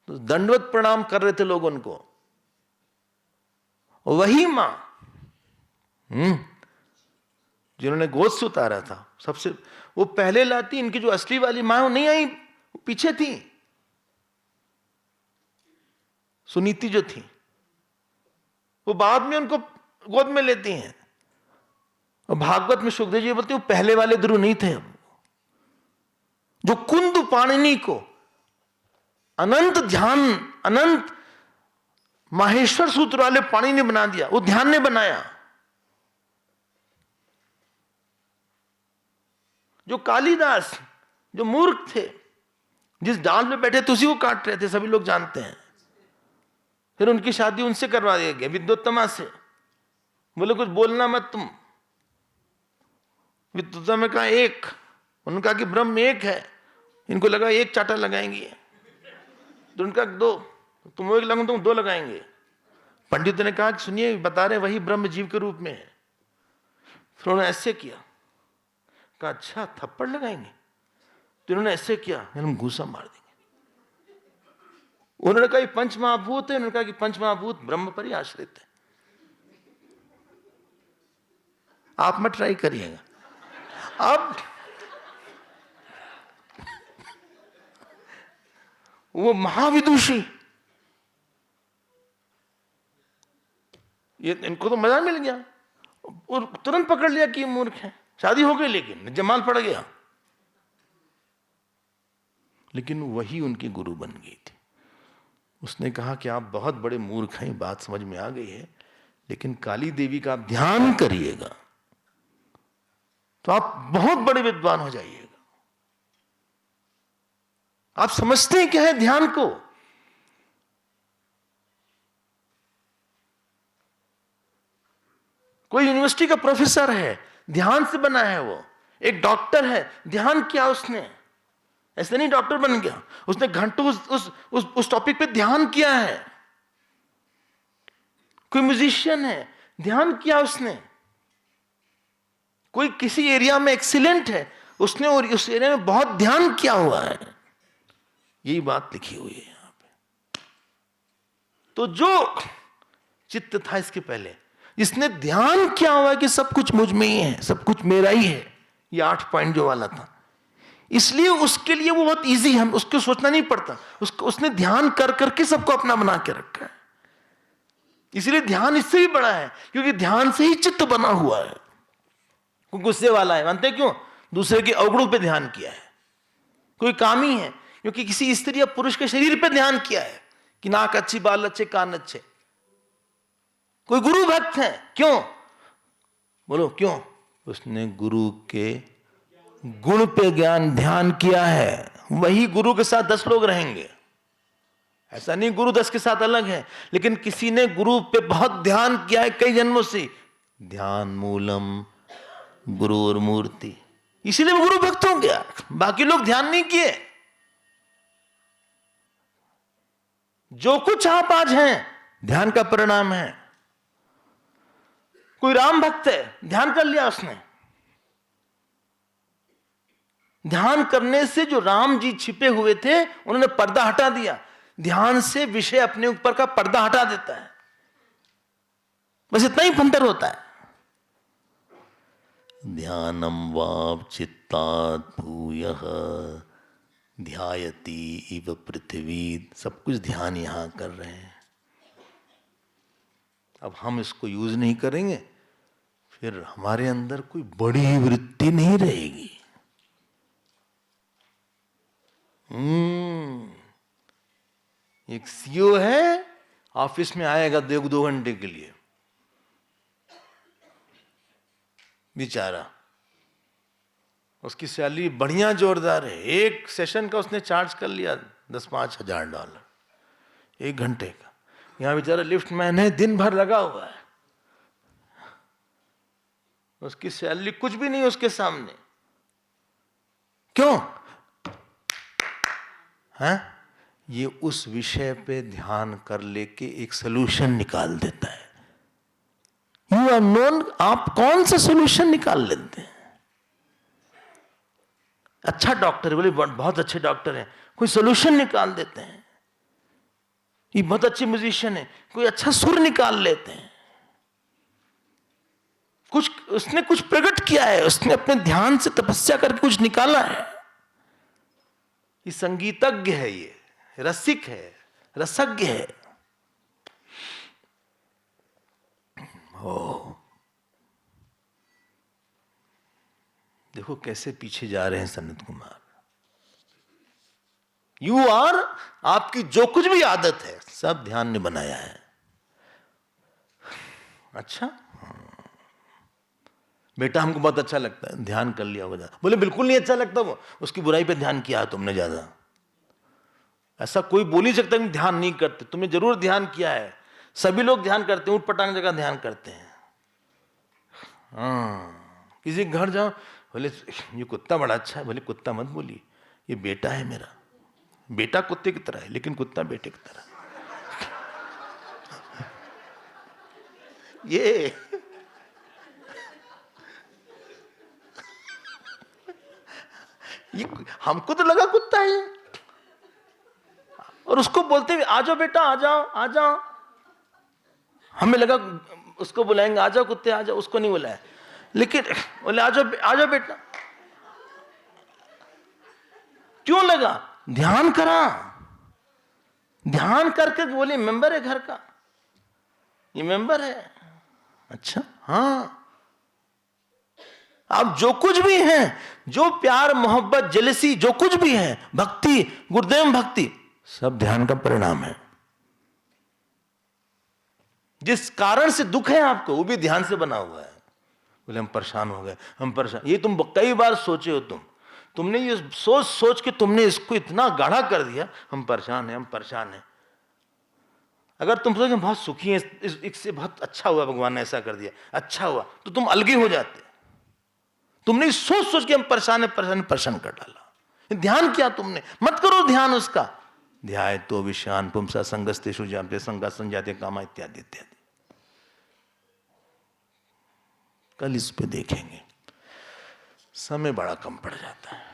तो दंडवत प्रणाम कर रहे थे लोग उनको। वही मां जिन्होंने गोद से उतारा था, सबसे वो पहले लाती, इनकी जो असली वाली मां वो नहीं आई, वो पीछे थी। सुनीति जो थी वो बाद में उनको गोद में लेती हैं। और भागवत में सुखदेव जी बोलते वो पहले वाले ध्रुव नहीं थे। जो कुंद पाणिनि को अनंत ध्यान, अनंत माहेश्वर सूत्र वाले पाणिनि ने बना दिया, वो ध्यान ने बनाया। जो कालिदास, जो मूर्ख थे, जिस डाल में बैठे थे उसी को काट रहे थे, सभी लोग जानते हैं। फिर उनकी शादी उनसे करवा दिया गया, विद्योत्तमा से। बोले कुछ बोलना मत तुम। विद्योत्तमा में कहा एक, उन्होंने कहा कि ब्रह्म एक है। इनको लगा एक चाटा लगाएंगे, तो उनका 2, तुम एक लगाओ, तुम 2 लगाएंगे। पंडित ने कहा कि सुनिए, बता रहे वही ब्रह्म जीव के रूप में है। फिर उन्होंने ऐसे किया, कहा अच्छा थप्पड़ लगाएंगे, तो इन्होंने ऐसे किया, हम घूसा मार देंगे। उन्होंने कहा पंच महाभूत है, उन्होंने कहा कि पंच महाभूत ब्रह्म पर ही आश्रित है। आप मत ट्राई करिएगा। अब वो महाविदुषी, ये इनको तो मजा मिल गया और तुरंत पकड़ लिया कि ये मूर्ख है। शादी हो गई लेकिन जमाल पड़ गया। लेकिन वही उनकी गुरु बन गई थी। उसने कहा कि आप बहुत बड़े मूर्ख हैं, बात समझ में आ गई है, लेकिन काली देवी का आप ध्यान करिएगा तो आप बहुत बड़े विद्वान हो जाइएगा। आप समझते हैं क्या है ध्यान को? कोई यूनिवर्सिटी का प्रोफेसर है, ध्यान से बना है वो। एक डॉक्टर है, ध्यान किया उसने, ऐसे नहीं डॉक्टर बन गया, उसने घंटों उस टॉपिक पे ध्यान किया है। कोई म्यूजिशियन है, ध्यान किया उसने। कोई किसी एरिया में एक्सीलेंट है, उसने और उस एरिया में बहुत ध्यान किया हुआ है। यही बात लिखी हुई है यहां पे। तो जो चित्त था इसके पहले, इसने ध्यान किया हुआ है कि सब कुछ मुझ में ही है, सब कुछ मेरा ही है, ये 8 पॉइंट जो वाला था, इसलिए उसके लिए वो बहुत इजी है, उसको सोचना नहीं पड़ता। उसने ध्यान कर करके सबको अपना बना के रखा है। इसलिए ध्यान इससे भी बड़ा है, क्योंकि ध्यान से ही चित्त बना हुआ है। कोई गुस्से वाला है, मानते क्यों? दूसरे के अवगुणों पे ध्यान किया है। कोई कामी है, क्योंकि किसी स्त्री या पुरुष के शरीर पे ध्यान किया है कि नाक अच्छी, बाल अच्छे, कान अच्छे। कोई गुरु भक्त है, क्यों? बोलो क्यों? उसने गुरु के गुण पे ज्ञान ध्यान किया है। वही गुरु के साथ 10 लोग रहेंगे, ऐसा नहीं गुरु 10 के साथ अलग है, लेकिन किसी ने गुरु पे बहुत ध्यान किया है कई जन्मों से। ध्यान मूलम गुरुर मूर्ति, इसीलिए वो गुरु भक्त हो गया। बाकी लोग ध्यान नहीं किए। जो कुछ आप आज हैं, ध्यान का परिणाम है। कोई राम भक्त है, ध्यान कर लिया उसने। ध्यान करने से जो राम जी छिपे हुए थे, उन्होंने पर्दा हटा दिया। ध्यान से विषय अपने ऊपर का पर्दा हटा देता है। बस इतना ही अंतर होता है। ध्यानम वाप चित्तात् भूयः ध्यायति इव पृथ्वी। सब कुछ ध्यान यहां कर रहे हैं। अब हम इसको यूज नहीं करेंगे, फिर हमारे अंदर कोई बड़ी वृत्ति नहीं रहेगी। एक सीईओ है, ऑफिस में आएगा 2 घंटे के लिए, बेचारा, उसकी सैलरी बढ़िया जोरदार है। एक सेशन का उसने चार्ज कर लिया $10,000-5,000 1 घंटे का। यहां बेचारा लिफ्ट मैन है, दिन भर लगा हुआ है, उसकी सैलरी कुछ भी नहीं उसके सामने। क्यों है? ये उस विषय पे ध्यान कर लेके एक सोल्यूशन निकाल देता है। यू आर नोन, आप कौन सा सोल्यूशन निकाल लेते हैं? अच्छा डॉक्टर, बोले बहुत अच्छे डॉक्टर हैं, कोई सोल्यूशन निकाल देते हैं। ये बहुत अच्छे म्यूजिशियन है, कोई अच्छा सुर निकाल लेते हैं। कुछ उसने कुछ प्रकट किया है, उसने अपने ध्यान से तपस्या करके कुछ निकाला है। ये संगीतज्ञ है, ये रसिक है, रसज्ञ है। हो देखो कैसे पीछे जा रहे हैं सनत कुमार। यू आर, आपकी जो कुछ भी आदत है सब ध्यान ने बनाया है। अच्छा बेटा हमको बहुत अच्छा लगता है, ध्यान कर लिया होगा। बोले बिल्कुल नहीं अच्छा लगता, वो उसकी बुराई पे ध्यान किया तुमने ज्यादा। ऐसा कोई बोल ही सकता है कि ध्यान नहीं करते, तुमने जरूर ध्यान किया है। सभी लोग ध्यान करते हैं, उठ पटांग जगह ध्यान करते हैं। किसी घर जाओ, बोले ये कुत्ता बड़ा अच्छा है, बोले कुत्ता मत बोलिए, ये बेटा है मेरा। बेटा कुत्ते की तरह है, लेकिन कुत्ता बेटे की तरह। ये हमको तो लगा कुत्ता है, और उसको बोलते हुए आ जाओ बेटा, आ जाओ आ जाओ। हमें लगा उसको बुलाएंगे, आ जाओ कुत्ते आ जाओ, उसको नहीं बुलाया, लेकिन बोले आ जाओ बेटा। क्यों लगा? ध्यान करा। ध्यान करके बोले मेंबर है घर का, ये मेंबर है। अच्छा, हाँ, आप जो कुछ भी हैं, जो प्यार मोहब्बत जेलसी जो कुछ भी है, भक्ति, गुरुदेव भक्ति, सब ध्यान का परिणाम है। जिस कारण से दुख है आपको, वो भी ध्यान से बना हुआ है। बोले हम परेशान हो गए, हम परेशान, ये तुम कई बार सोचे हो, तुमने ये सोच सोच के तुमने इसको इतना गाढ़ा कर दिया, हम परेशान हैं, हम परेशान हैं। अगर तुम सोचो बहुत सुखी हैं, इससे बहुत अच्छा हुआ, भगवान ने ऐसा कर दिया, अच्छा हुआ, तो तुम अलगे हो जाते। तुमने सोच सोच के हम परेशान है, परेशान कर डाला। ध्यान किया तुमने, मत करो ध्यान उसका। ध्याय तो विषयान पुंसा संगस्तेषु जाते संगा संजाते कामा इत्यादि इत्यादि। कल इस पे देखेंगे, समय बड़ा कम पड़ जाता है।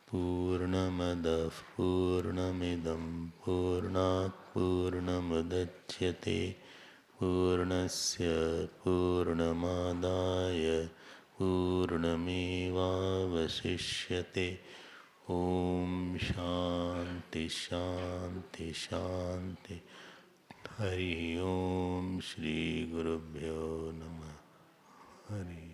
पूर्णमदः पूर्णमिदं पूर्णात् पूर्णमुदच्यते पूर्णस्य पूर्णमादाय पूर्णमेवावशिष्यते। ओम शांति शांति शांति। हरि ओम। श्री गुरुभ्यो नमः। हरि